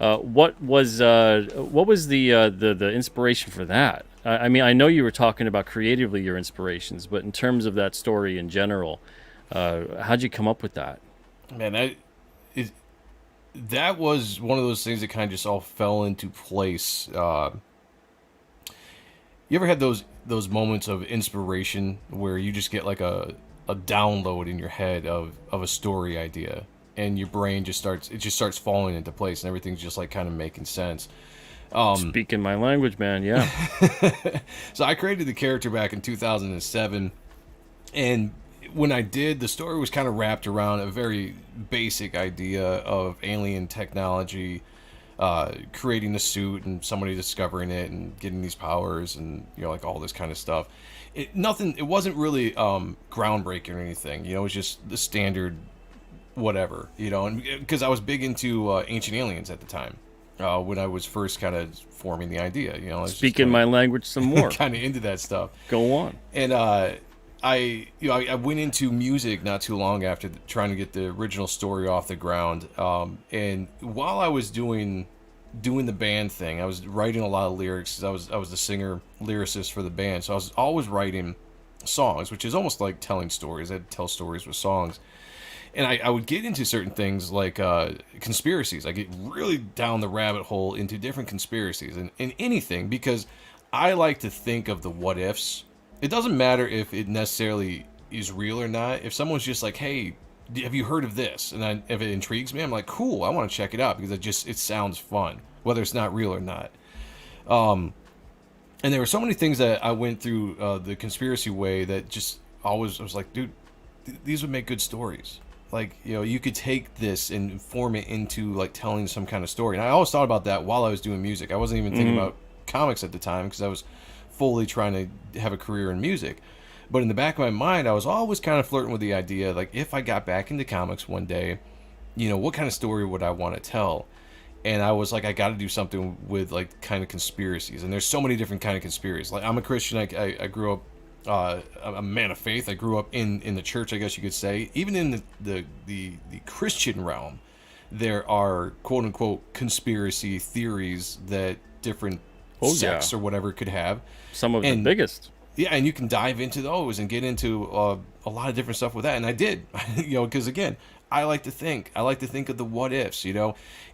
What was the inspiration for that? I mean, I know you were talking about creatively your inspirations, but in terms of that story in general, how'd you come up with that? Man, it, that was one of those things that kind of just all fell into place. You ever had those moments of inspiration where you just get like a download in your head of a story idea, and your brain just starts falling into place, and everything's just like kind of making sense. Speaking my language, man. Yeah. So I created the character back in 2007, and when I did, the story was kind of wrapped around a very basic idea of alien technology, creating the suit and somebody discovering it and getting these powers and like all this kind of stuff. It wasn't really groundbreaking or anything. It was just the standard whatever. And because I was big into Ancient Aliens at the time. When I was first kind of forming the idea, I was just Speaking my language some more. kind of into that stuff. Go on. And I went into music not too long after trying to get the original story off the ground. And while I was doing the band thing, I was writing a lot of lyrics. I was the singer lyricist for the band, so I was always writing songs, which is almost like telling stories. I'd tell stories with songs. And I would get into certain things like conspiracies. I get really down the rabbit hole into different conspiracies and anything, because I like to think of the what ifs. It doesn't matter if it necessarily is real or not. If someone's just like, hey, have you heard of this? And if it intrigues me, I'm like, cool, I want to check it out because it sounds fun, whether it's not real or not. And there were so many things that I went through the conspiracy way that just always, I was like, dude, these would make good stories. Like, you could take this and form it into like telling some kind of story. And I always thought about that while I was doing music. I wasn't even thinking about comics at the time because I was fully trying to have a career in music. But in the back of my mind, I was always kind of flirting with the idea, like, if I got back into comics one day, what kind of story would I want to tell? And I was like, I got to do something with like kind of conspiracies. And there's so many different kind of conspiracies. Like, I'm a Christian. I grew up a man of faith. I grew up in the church, I guess you could say. Even in the Christian realm, there are quote unquote conspiracy theories that different sects or whatever could have. Some of the biggest. Yeah, and you can dive into those and get into a lot of different stuff with that. And I did, because again, I like to think. I like to think of the what ifs,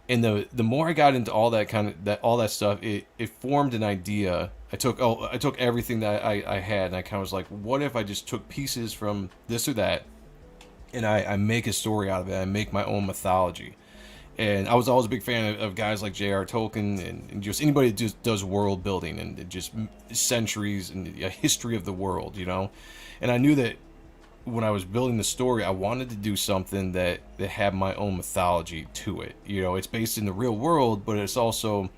And the more I got into all that stuff, it formed an idea. I took everything that I had, and I kind of was like, what if I just took pieces from this or that, and I make a story out of it. I make my own mythology. And I was always a big fan of guys like J.R. Tolkien and just anybody that just does world building and just centuries and a history of the world, And I knew that when I was building the story, I wanted to do something that had my own mythology to it. It's based in the real world, but it's also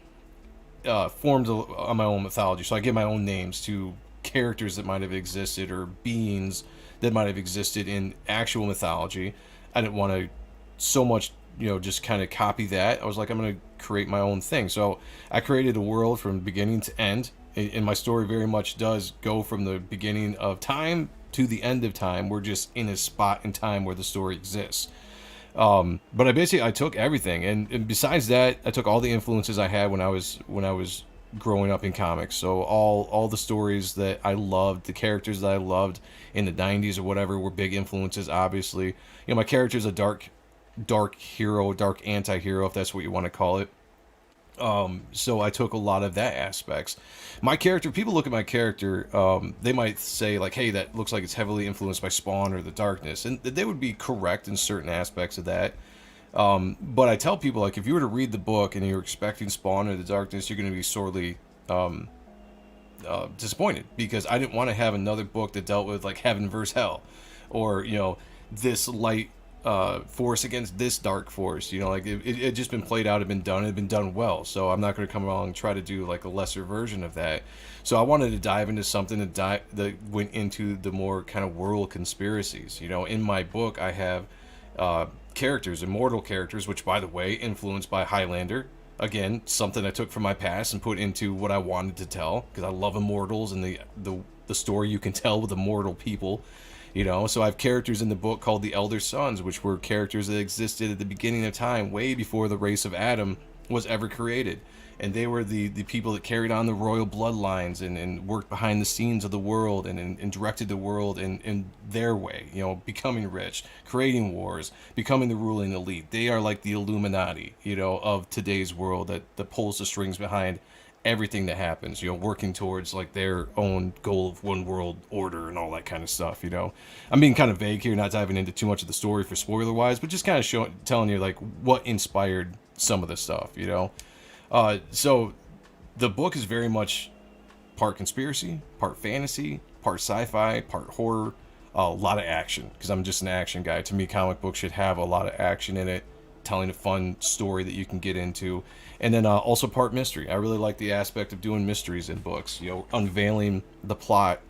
formed on my own mythology. So I give my own names to characters that might have existed or beings that might have existed in actual mythology. I didn't want to so much just kind of copy that. I was like, I'm going to create my own thing. So I created a world from beginning to end. And my story very much does go from the beginning of time to the end of time. We're just in a spot in time where the story exists. But I took everything. And besides that, I took all the influences I had when I was growing up in comics. So all the stories that I loved, the characters that I loved in the 90s or whatever were big influences, obviously. My character's a dark hero, dark anti-hero, if that's what you want to call it. So I took a lot of that aspects. My character, people look at my character, they might say like, hey, that looks like it's heavily influenced by Spawn or the Darkness. And they would be correct in certain aspects of that. But I tell people, like, if you were to read the book and you're expecting Spawn or the Darkness, you're going to be sorely disappointed, because I didn't want to have another book that dealt with like heaven versus hell, or this light force against this dark force. Like it just been played out, it had been done well. So I'm not going to come along and try to do like a lesser version of that. So I wanted to dive into something that went into the more kind of world conspiracies. In my book I have characters, immortal characters, which by the way, influenced by Highlander. Again, something I took from my past and put into what I wanted to tell, because I love immortals and the story you can tell with immortal people. So I have characters in the book called the Elder Sons, which were characters that existed at the beginning of time, way before the race of Adam was ever created. And they were the people that carried on the royal bloodlines and worked behind the scenes of the world and directed the world in their way, you know, becoming rich, creating wars, becoming the ruling elite. They are like the Illuminati, you know, of today's world that pulls the strings behind everything that happens, you know, working towards like their own goal of one world order and all that kind of stuff, you know. I'm being kind of vague here, not diving into too much of the story for spoiler wise, but just kind of telling you like what inspired some of the stuff, you know. So the book is very much part conspiracy, part fantasy, part sci-fi, part horror, a lot of action, because I'm just an action guy. To me, comic books should have a lot of action in it, telling a fun story that you can get into, and then also part mystery. I really like the aspect of doing mysteries in books, you know, unveiling the plot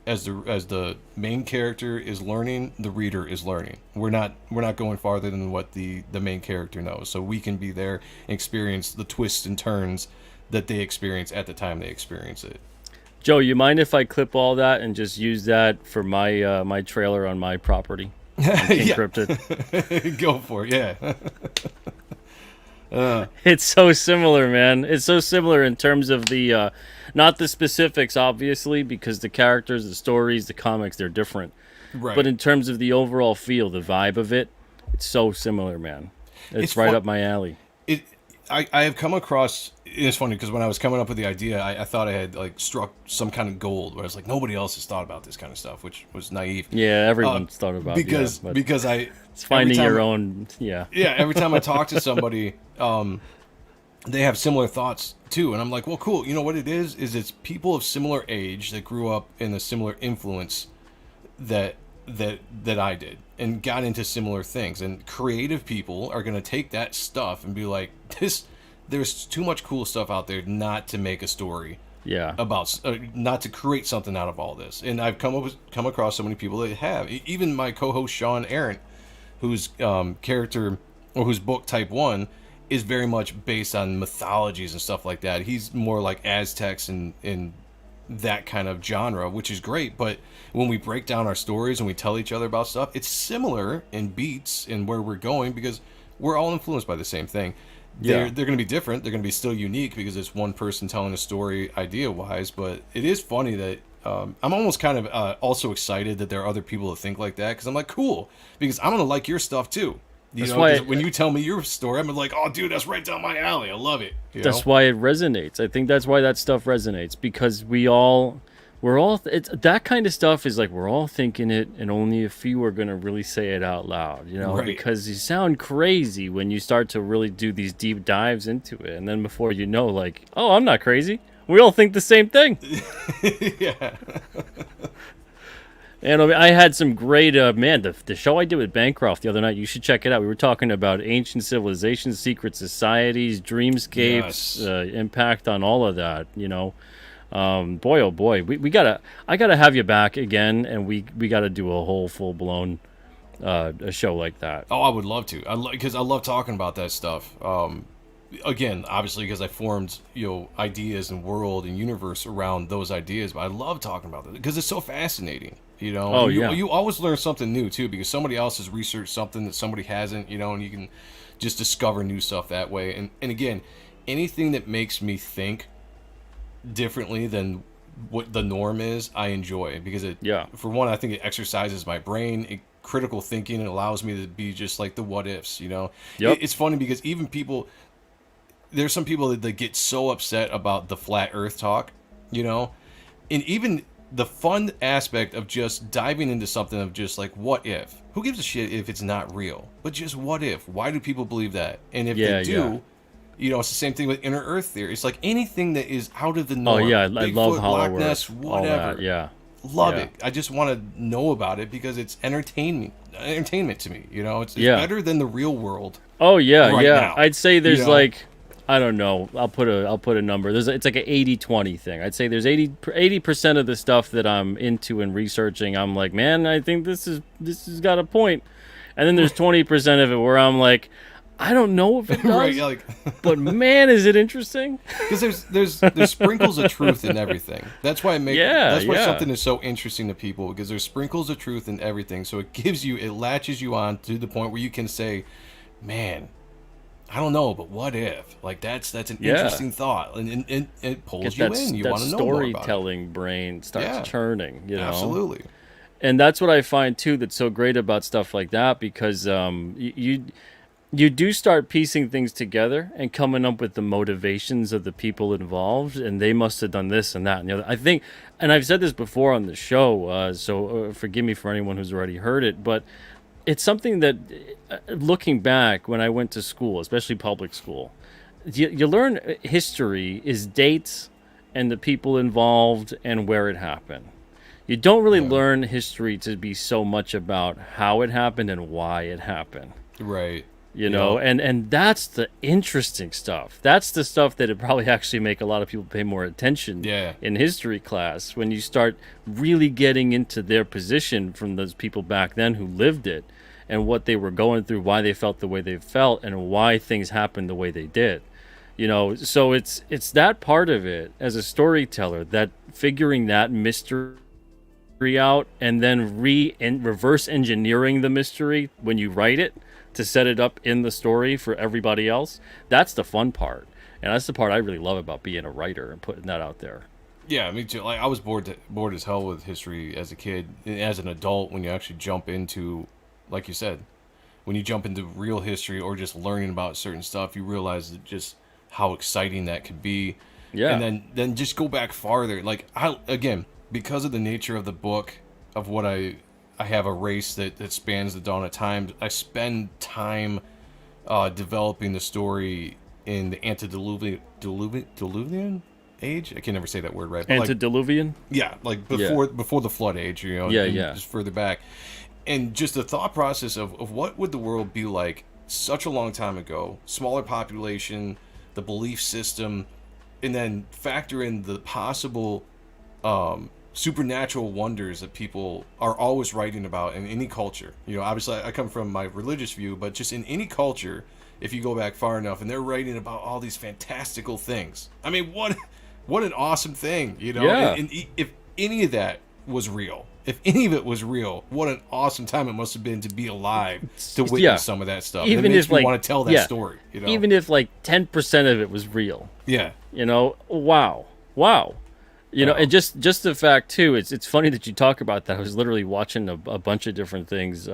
as the main character is learning, the reader is learning. We're not going farther than what the main character knows, so we can be there and experience the twists and turns that they experience at the time they experience it. Joe, you mind if I clip all that and just use that for my my trailer on my property? Encrypted. Go for it, yeah. It's so similar, man. It's so similar in terms of the, not the specifics, obviously, because the characters, the stories, the comics, they're different. Right. But in terms of the overall feel, the vibe of it, it's so similar, man. It's right up my alley. I have come across, it's funny because when I was coming up with the idea, I thought I had like struck some kind of gold where I was like, nobody else has thought about this kind of stuff, which was naive. Yeah, everyone's thought about it. Because it's finding your own, yeah. Yeah, every time I talk to somebody, they have similar thoughts too, and I'm like, well, cool. You know what it is it's people of similar age that grew up in a similar influence that I did and got into similar things. And creative people are going to take that stuff and be like, there's too much cool stuff out there not to make a story about, not to create something out of all this. And I've come across so many people that have. Even my co-host Sean Arendt, whose character or whose book Type 1 is very much based on mythologies and stuff like that. He's more like Aztecs and that kind of genre, which is great. But when we break down our stories and we tell each other about stuff, it's similar in beats and where we're going because we're all influenced by the same thing. They're going to be different. They're going to be still unique because it's one person telling a story idea-wise. But it is funny that I'm almost kind of also excited that there are other people that think like that because I'm like, cool, because I'm going to like your stuff too. You know, why when you tell me your story, I'm like, oh, dude, that's right down my alley. I love it. That's why it resonates. I think that's why that stuff resonates because we're all, it's that kind of stuff is like we're all thinking it, and only a few are gonna really say it out loud. You know, because you sound crazy when you start to really do these deep dives into it, and then before you know, like, oh, I'm not crazy. We all think the same thing. Yeah. And I had some great, the show I did with Bancroft the other night, you should check it out. We were talking about ancient civilizations, secret societies, dreamscapes, impact on all of that, you know. Boy, oh boy, I gotta have you back again, and we gotta do a whole full-blown a show like that. Oh, I would love to. Because I love talking about that stuff. Again, obviously, because I formed, you know, ideas and world and universe around those ideas, but I love talking about it because it's so fascinating. You know, you always learn something new too because somebody else has researched something that somebody hasn't, you know, and you can just discover new stuff that way. And again, anything that makes me think differently than what the norm is, I enjoy because for one, I think it exercises my brain, critical thinking, and allows me to be just like the what ifs, you know. It's funny because even there's some people that get so upset about the flat earth talk, you know, and even the fun aspect of just diving into something of just like, what if? Who gives a shit if it's not real? But just what if? Why do people believe that? And if they do, you know, it's the same thing with inner earth theory. It's like anything that is out of the norm. Oh, yeah, I love Hollow Loch Ness, Earth, whatever. Love it. I just want to know about it because it's entertainment to me. You know, it's better than the real world. Oh, yeah, now. I'd say there's like... I don't know. I'll put a number. It's like an 80-20 thing. I'd say there's 80% of the stuff that I'm into and researching. I'm like, man, I think this has got a point. And then there's 20% of it where I'm like, I don't know if it does, but man, is it interesting? Because there's sprinkles of truth in everything. That's why that's why something is so interesting to people because there's sprinkles of truth in everything. So it latches you on to the point where you can say, man, I don't know, but what if? Like that's an Yeah. interesting thought, and it pulls Get you in. You that want to know more about it. storytelling brain starts Yeah, churning, you know? absolutely. And that's what I find too that's so great about stuff like that, because you do start piecing things together and coming up with the motivations of the people involved, and they must have done this and that and the other. I think, and I've said this before on the show, so forgive me for anyone who's already heard it, but it's something that, looking back when I went to school, especially public school, you learn history is dates and the people involved and where it happened. You don't really Yeah, learn history to be so much about how it happened and why it happened, right. you know. Yep. And that's the interesting stuff. That's the stuff that it probably actually make a lot of people pay more attention Yeah, in history class, when you start really getting into their position from those people back then who lived it, and what they were going through, why they felt the way they felt, and why things happened the way they did, you know. So it's that part of it as a storyteller, that figuring that mystery out, and then reverse engineering the mystery when you write it to set it up in the story for everybody else. That's the fun part, and that's the part I really love about being a writer and putting that out there. yeah, me too. Like I was bored as hell with history as a kid, and as an adult, when you actually jump into, like you said, when you jump into real history or just learning about certain stuff, you realize just how exciting that could be. And Yeah. then just go back farther. Like I again, because of the nature of the book, of what I have a race that spans the dawn of time. I spend time developing the story in the antediluvian age. I can never say that word right. But like, Antediluvian. yeah, like Yeah. before the flood age, you know, Yeah, and yeah. just further back. And just the thought process of what would the world be like such a long time ago, smaller population, the belief system, and then factor in the possible supernatural wonders that people are always writing about in any culture. You know, obviously I come from my religious view, but just in any culture, if you go back far enough, and they're writing about all these fantastical things. I mean, what an awesome thing, you know? Yeah. And if any of that was real, if any of it was real, what an awesome time it must have been to be alive to witness Yeah. some of that stuff. Even It makes if me like, want to tell that yeah, story, you know? even if like 10% of it was real, Yeah. you know, wow. You know, Yeah. and just the fact too, it's funny that you talk about that. I was literally watching a bunch of different things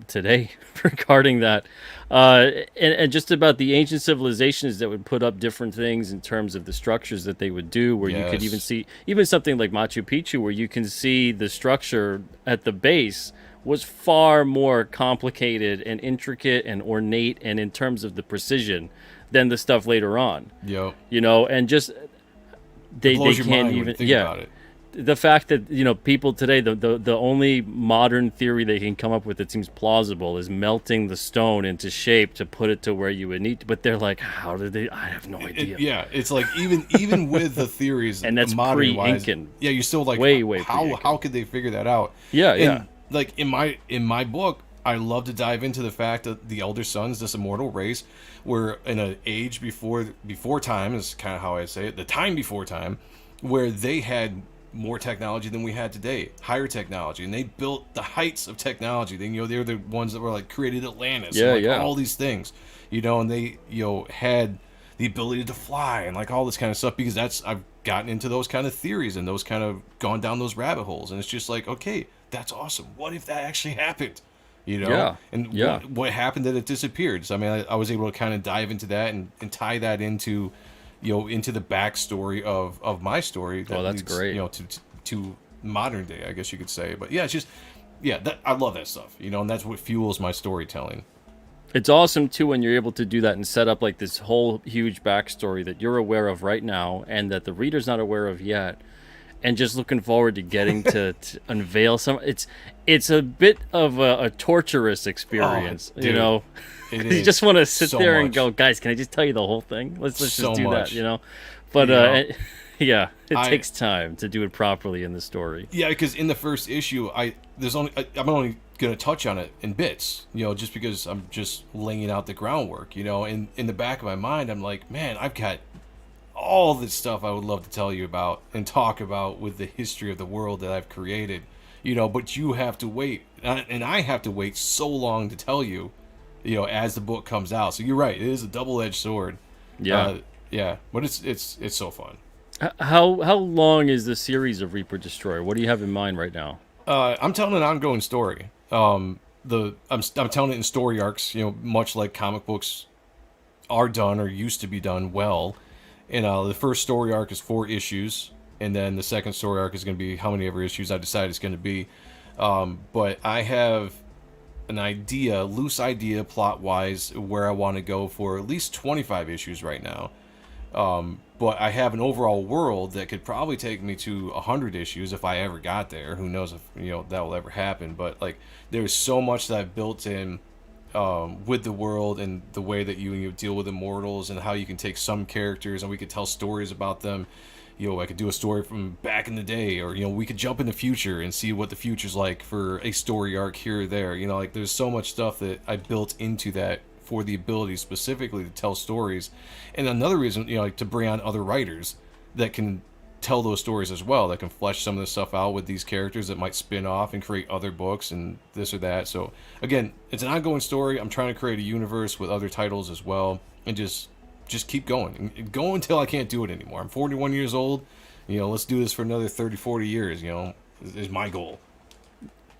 today regarding that, and just about the ancient civilizations that would put up different things in terms of the structures that they would do, where you could even Yes. see even something like Machu Picchu, where you can see the structure at the base was far more complicated and intricate and ornate, and in terms of the precision, than the stuff later on. Yep. You know, and just It they blows your can't mind when even you think yeah, about it. the fact that, you know, people today, the only modern theory they can come up with that seems plausible is melting the stone into shape to put it to where you would need to, but they're like, how did they, I have no idea. Yeah, it's like even with the theories, And that's modern wise, pre-Incan. yeah, you're still like, Way how pre-Incan. could they figure that out? Yeah, And yeah. like in my book, I love to dive into the fact that the elder sons, this immortal race, were in an age before time, is kind of how I say it, the time before time, where they had more technology than we had today, higher technology, and they built the heights of technology. Then, you know, they're the ones that were like created Atlantis, Yeah, and like yeah. all these things, you know, and they, you know, had the ability to fly and like all this kind of stuff, because I've gotten into those kind of theories and those kind of gone down those rabbit holes, and it's just like, okay, that's awesome. What if that actually happened? You know, Yeah, and yeah. what happened that it disappeared? So I mean, I was able to kind of dive into that and tie that into, you know, into the backstory of my story. That That's leads, great. you know, to modern day, I guess you could say. But yeah, it's just, yeah, that I love that stuff, you know, and that's what fuels my storytelling. It's awesome too when you're able to do that and set up like this whole huge backstory that you're aware of right now and that the reader's not aware of yet, and just looking forward to getting to unveil some. It's a bit of a torturous experience, you dude, know. It You is just want to sit so there and much. go, guys, can I just tell you the whole thing? Let's So just do much. that, you know. But You know? yeah, it I- takes time to do it properly in the story. Yeah, because in the first issue, I'm only gonna touch on it in bits, you know, just because I'm just laying out the groundwork, you know. And in the back of my mind, I'm like, man, I've got all this stuff I would love to tell you about and talk about with the history of the world that I've created, you know. But you have to wait, and I have to wait so long to tell you, as the book comes out. So you're right, it is a double-edged sword. Yeah. Yeah, but it's so fun. How long is the series of Reaper Destroyer? What do you have in mind right now? I'm telling an ongoing story. I'm telling it in story arcs. Much like comic books are done or used to be done well. And the first story arc is 4 issues, and then the second story arc is going to be how many ever issues I decide it's going to be. But I have an idea, loose idea, plot wise, where I want to go for at least 25 issues right now. But I have an overall world that could probably take me to 100 issues if I ever got there. Who knows if that will ever happen? But like, there's so much that I've built in with the world and the way that you deal with immortals and how you can take some characters and we could tell stories about them. I could do a story from back in the day, or we could jump in the future and see what the future's like for a story arc here or there. Like there's so much stuff that I built into that for the ability specifically to tell stories. And another reason, like to bring on other writers that can tell those stories as well, that can flesh some of the stuff out with these characters that might spin off and create other books and this or that. So again, it's an ongoing story. I'm trying to create a universe with other titles as well, and just keep going and go until I can't do it anymore. I'm 41 years old. Let's do this for another 30, 40 years, is my goal.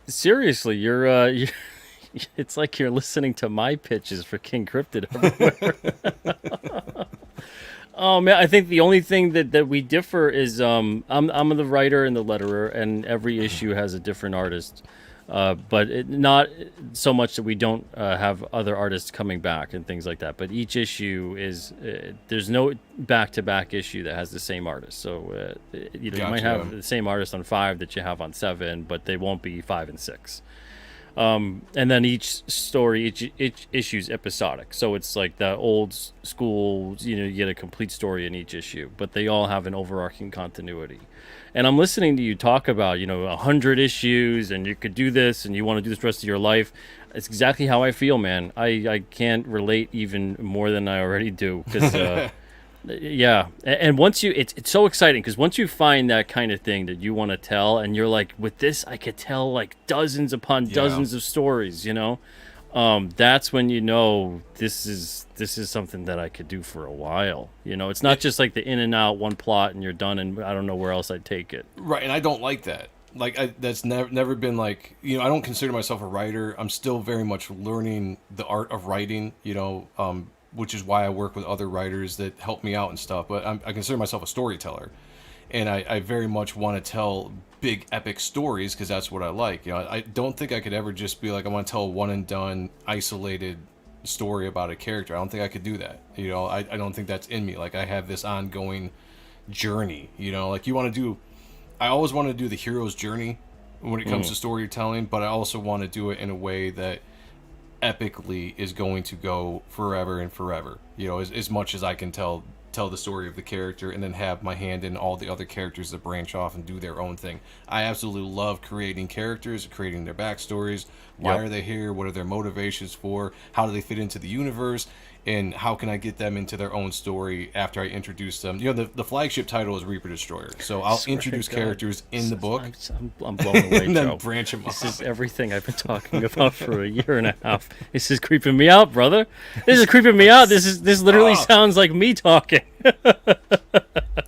Seriously, you're it's like you're listening to my pitches for King Cryptid everywhere. Oh man, I think the only thing that we differ is I'm the writer and the letterer, and every issue has a different artist. But not so much that we don't have other artists coming back and things like that. But each issue is there's no back-to-back issue that has the same artist. So you might have the same artist on 5 that you have on 7, but they won't be 5 and 6. And then each story, each issue is episodic. So it's like the old school, you get a complete story in each issue, but they all have an overarching continuity. And I'm listening to you talk about, 100 issues, and you could do this, and you want to do this the rest of your life. It's exactly how I feel, man. I can't relate even more than I already do, because yeah. And once it's so exciting, because once you find that kind of thing that you want to tell, and you're like, with this, I could tell like dozens upon dozens of stories, that's when this is something that I could do for a while. It's not just like the in and out, one plot and you're done, and I don't know where else I'd take it. Right, and I don't like that. Like that's never been like, I don't consider myself a writer. I'm still very much learning the art of writing. Which is why I work with other writers that help me out and stuff. But I consider myself a storyteller, and I very much want to tell big epic stories because that's what I like. I don't think I could ever just be like, I want to tell a one and done isolated story about a character. I don't think I could do that. I don't think that's in me. Like I have this ongoing journey. Like I always want to do the hero's journey when it comes to storytelling, but I also want to do it in a way that epically is going to go forever and forever. As much as I can tell the story of the character and then have my hand in all the other characters that branch off and do their own thing. I absolutely love creating characters, creating their backstories. Why are they here? What are their motivations for? How do they fit into the universe? And how can I get them into their own story after I introduce them? The flagship title is Reaper Destroyer, so I'll introduce characters in the book. I'm blown away, and then Joe. Branch them This off. is everything I've been talking about for a year and a half. This is creeping me out, brother. This is creeping me out. This literally sounds like me talking.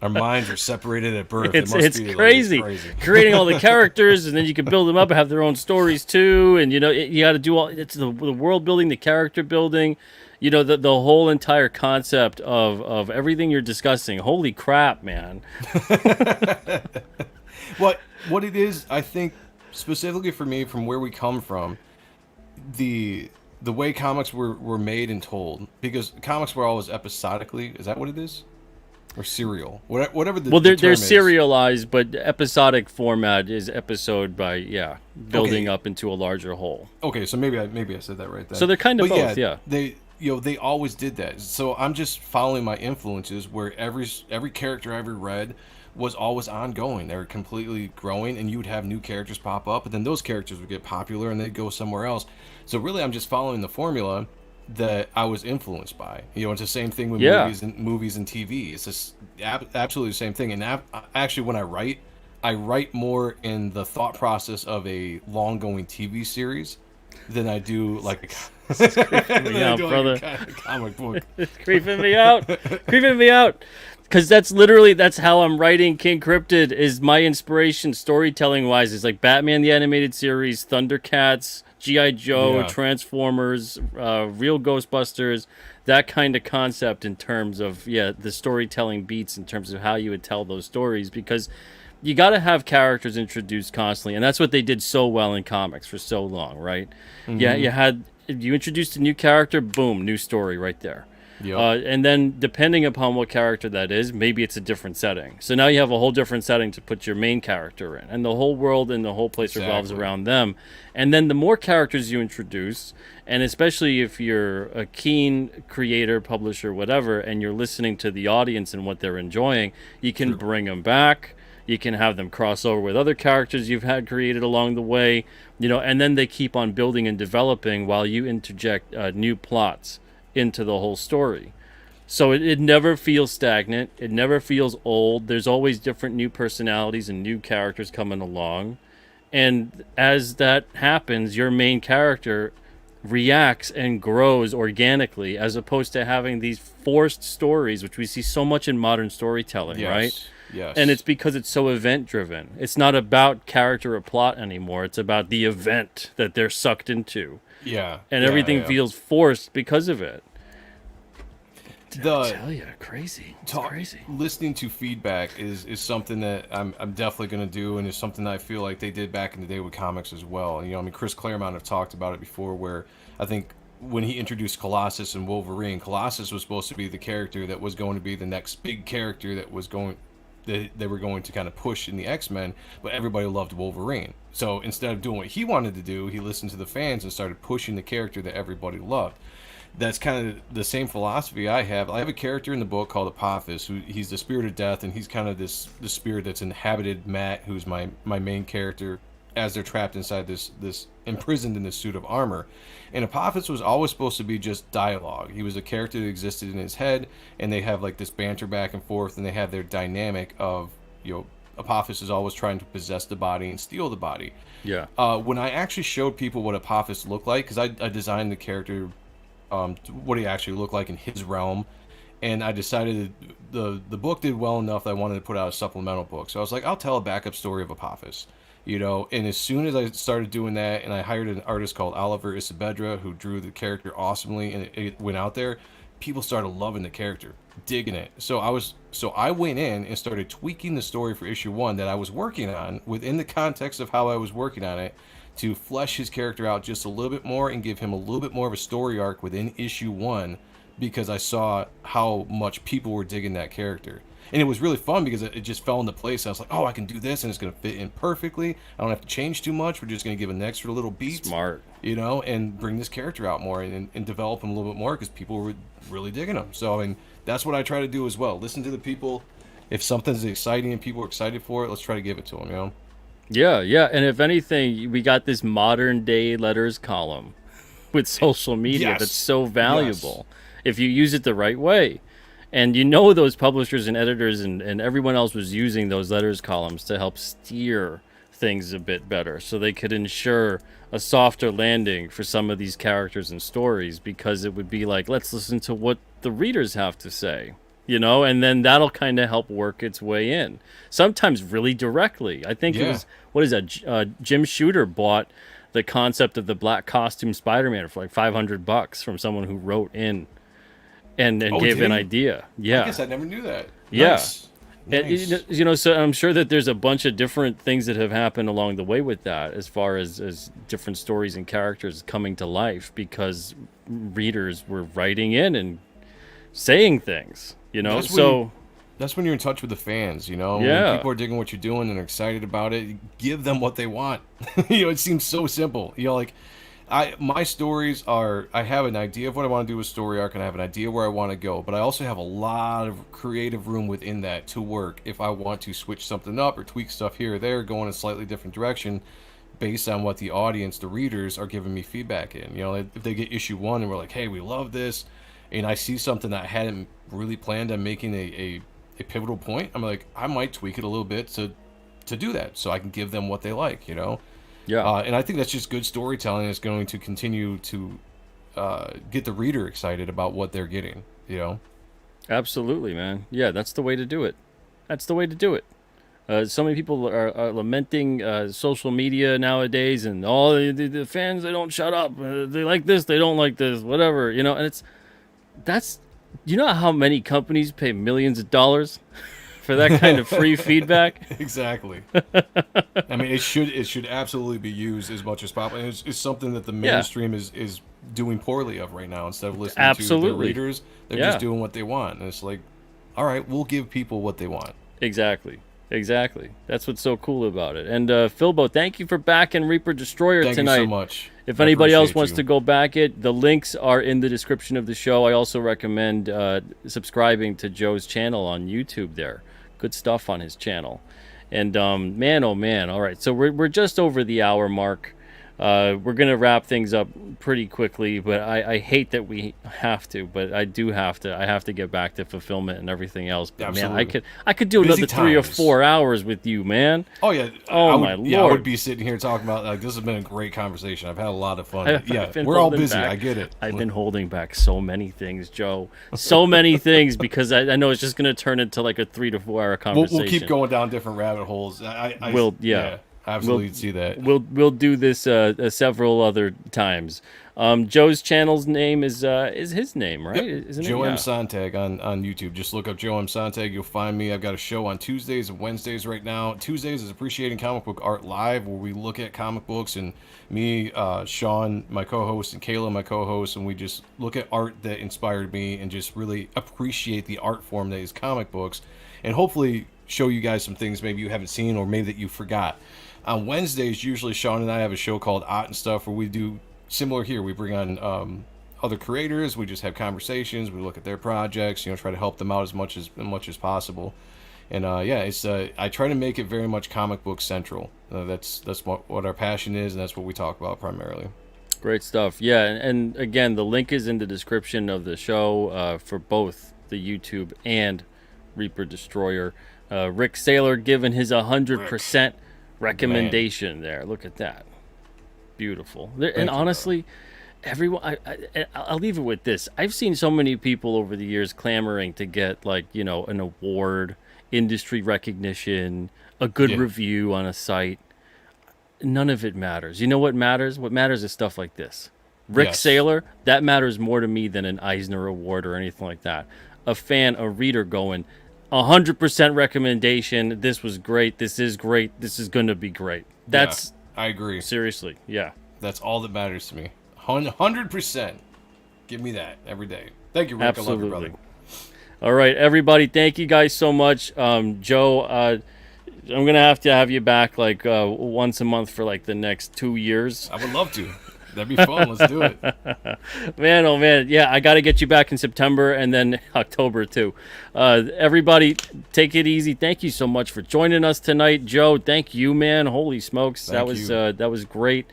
Our minds are separated at birth. It's It's crazy. Creating all the characters, and then you can build them up and have their own stories too. And you got to do all. It's the world building, the character building. The whole entire concept of everything you're discussing. Holy crap, man. What it is, I think, specifically for me, from where we come from, the way comics were made and told, because comics were always episodically. Is that what it is? Or serial? Whatever the they're term is. serialized, but episodic format is episode by building up into a larger whole. Okay, so maybe I said that right then. So they're kind of both, yeah. They always did that. So I'm just following my influences, where every character I ever read was always ongoing. They were completely growing, and you would have new characters pop up, and then those characters would get popular and they'd go somewhere else. So really, I'm just following the formula that I was influenced by. It's the same thing with movies and TV. It's just absolutely the same thing. And actually, when I write more in the thought process of a long-going TV series than I do like It's creeping than me I out, do brother. like a comic book. It's creeping me out. Creeping me out. Because that's how I'm writing King Cryptid. Is my inspiration storytelling wise is like Batman the animated series, Thundercats, GI Joe, Yeah, Transformers, real Ghostbusters, that kind of concept in terms of the storytelling beats in terms of how you would tell those stories, because you got to have characters introduced constantly, and that's what they did so well in comics for so long, right? Yeah, mm-hmm. you introduced a new character, boom, new story right there. Yep, And then depending upon what character that is, maybe it's a different setting. So now you have a whole different setting to put your main character in, and the whole world and the whole place revolves exactly. around them. And then the more characters you introduce, and especially if you're a keen creator, publisher, whatever, and you're listening to the audience and what they're enjoying, you can True. bring them back. You can have them cross over with other characters you've had created along the way, and then they keep on building and developing while you interject new plots into the whole story. So it never feels stagnant. It never feels old. There's always different new personalities and new characters coming along. And as that happens, your main character reacts and grows organically, as opposed to having these forced stories, which we see so much in modern storytelling, right? Yes, And it's yes, because it's so event driven. It's not about character or plot anymore. It's about the event that they're sucked into. yeah, And yeah, everything yeah. feels forced because of it. I The tell you, crazy. It's talk crazy. listening to feedback is something that I'm definitely going to do, and it's something that I feel like they did back in the day with comics as well. And I mean, Chris Claremont have talked about it before, where I think when he introduced Colossus and Wolverine, Colossus was supposed to be the character that was going to be the next big character that was going that they were going to kind of push in the X-Men, but everybody loved Wolverine. So instead of doing what he wanted to do, he listened to the fans and started pushing the character that everybody loved. That's kind of the same philosophy I have. I have a character in the book called Apophis, who he's the spirit of death, and he's kind of the spirit that's inhabited Matt, who's my main character, as they're trapped inside this imprisoned in this suit of armor. And Apophis was always supposed to be just dialogue. He was a character that existed in his head, and they have like this banter back and forth, and they have their dynamic of Apophis is always trying to possess the body and steal the body. Yeah. When I actually showed people what Apophis looked like, because I designed the character, what he actually looked like in his realm, and I decided the book did well enough that I wanted to put out a supplemental book. So I was like, I'll tell a backup story of Apophis, And as soon as I started doing that, and I hired an artist called Oliver Isabedra who drew the character awesomely, and it went out there, people started loving the character, digging it. So I went in and started tweaking the story for issue 1 that I was working on within the context of how I was working on it, to flesh his character out just a little bit more and give him a little bit more of a story arc within issue 1, because I saw how much people were digging that character. And it was really fun because it just fell into place. I was like, oh, I can do this and it's going to fit in perfectly. I don't have to change too much. We're just going to give an extra little beat, Smart. and bring this character out more, and develop him a little bit more, because people were really digging him. So, I mean, that's what I try to do as well. Listen to the people. If something's exciting and people are excited for it, let's try to give it to them, Yeah, yeah. And if anything, we got this modern day letters column with social media that's Yes. so Yes. valuable if you use it the right way. And those publishers and editors and everyone else was using those letters columns to help steer things a bit better, so they could ensure a softer landing for some of these characters and stories, because it would be like, let's listen to what the readers have to say, and then that'll kind of help work its way in. Sometimes really directly. I think it Yeah. was, what is that? Jim Shooter bought the concept of the black costume Spider-Man for like $500 from someone who wrote in and Oh, gave did an he? idea. I Yeah. guess I never knew that. Yeah. Nice. And, Nice. so I'm sure that there's a bunch of different things that have happened along the way with that, as far as different stories and characters coming to life, because readers were writing in and saying things, That's So, That's when you're in touch with the fans, When yeah. people are digging what you're doing and are excited about it, give them what they want. It seems so simple. Like my stories are, I have an idea of what I want to do with story arc, and I have an idea where I want to go, but I also have a lot of creative room within that to work if I want to switch something up or tweak stuff here or there, go in a slightly different direction based on what the audience, the readers, are giving me feedback in. If they get issue 1 and we're like, hey, we love this, and I see something that I hadn't really planned on making a pivotal point, I'm like, I might tweak it a little bit to do that, so I can give them what they like. Yeah. And I think that's just good storytelling. It's going to continue to get the reader excited about what they're getting. You know. Absolutely, man. Yeah, that's the way to do it. That's the way to do it. So many people are lamenting social media nowadays, and all the fans, they don't shut up. They like this, they don't like this, whatever, you know. And that's you know how many companies pay millions of dollars for that kind of free feedback? Exactly. I mean, it should absolutely be used as much as possible. And it's something that the Yeah, mainstream is doing poorly of right now. Instead of listening to their absolutely. readers, they're Yeah, just doing what they want, and it's like, all right, we'll give people what they want. exactly. Exactly. That's what's so cool about it. And Philbo, thank you for backing Reaper Destroyer Thank you so tonight. much. If I anybody else appreciate wants you. to go back it, the links are in the description of the show. I also recommend subscribing to Joe's channel on YouTube there. Good stuff on his channel. And man, oh man. All right, so we're just over the hour mark. We're going to wrap things up pretty quickly, but I hate that we have to, but I do have to. I have to get back to fulfillment and everything else. But man, Absolutely. I could do Busy another 3 or times. 4 hours with you, man. Oh yeah. Oh my I lord. would be sitting here talking about like this has been a great conversation. I've had a lot of fun. I've Yeah, been we're all holding busy. back. I get it. I've been holding back so many things, Joe. So many things because I know it's just going to turn into like a 3 to 4 hour conversation. We'll keep going down different rabbit holes. We'll yeah. I absolutely see that. We'll do this several other times. Joe's channel's name is his name, right? Yep. Isn't Joe it? M. Yeah. Sontag on YouTube. Just look up Joe M. Sontag. You'll find me. I've got a show on Tuesdays and Wednesdays right now. Tuesdays is Appreciating Comic Book Art Live, where we look at comic books, and me, Sean, my co-host, and Kayla, my co-host, and we just look at art that inspired me and just really appreciate the art form that is comic books, and hopefully show you guys some things maybe you haven't seen or maybe that you forgot. On Wednesdays, usually Sean and I have a show called Art and Stuff, where we do similar here. We bring on other creators. We just have conversations. We look at their projects. Try to help them out as much as possible. And yeah, it's I try to make it very much comic book central. That's what our passion is, and that's what we talk about primarily. Great stuff. Yeah, and again, the link is in the description of the show for both the YouTube and Reaper Destroyer. Rick Saylor giving his 100% recommendation there. Look at that. Beautiful. And honestly, everyone, I'll leave it with this. I've seen so many people over the years clamoring to get an award, industry recognition, a good review on a site. None of it matters. You know what matters? What matters is stuff like this. Rick Saylor, that matters more to me than an Eisner Award or anything like that. A fan, a reader going, 100% recommendation. This was great. This is great. This is going to be great. That's I agree. seriously, yeah. That's all that matters to me. 100%. Give me that every day. Thank you, Rick. Absolutely. I love you, brother. All right, everybody. Thank you guys so much. Joe, I'm gonna have you back like once a month for like the next 2 years. I would love to. That'd be fun. Let's do it. Man, oh man, yeah, I got to get you back in September and then October too. Everybody, take it easy. Thank you so much for joining us tonight, Joe. Thank you, man. Holy smokes, that was great,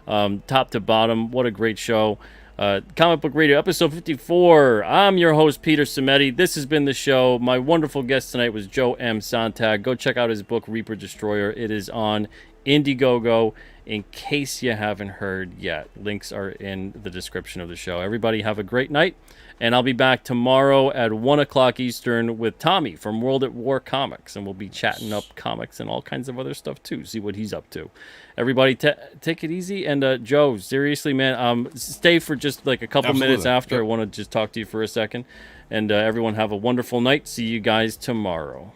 top to bottom. What a great show. Comic Book Radio, episode 54. I'm your host, Peter Cimetti. This has been the show. My wonderful guest tonight was Joe M. Sontag. Go check out his book, Reaper Destroyer. It is on Indiegogo. In case you haven't heard yet, links are in the description of the show. Everybody have a great night, and I'll be back tomorrow at 1 o'clock Eastern with Tommy from World at War Comics, and we'll be chatting up comics and all kinds of other stuff too, see what he's up to. Everybody take it easy, and Joe, seriously, man, stay for just like a couple minutes after. I want to just talk to you for a second, and everyone have a wonderful night. See you guys tomorrow.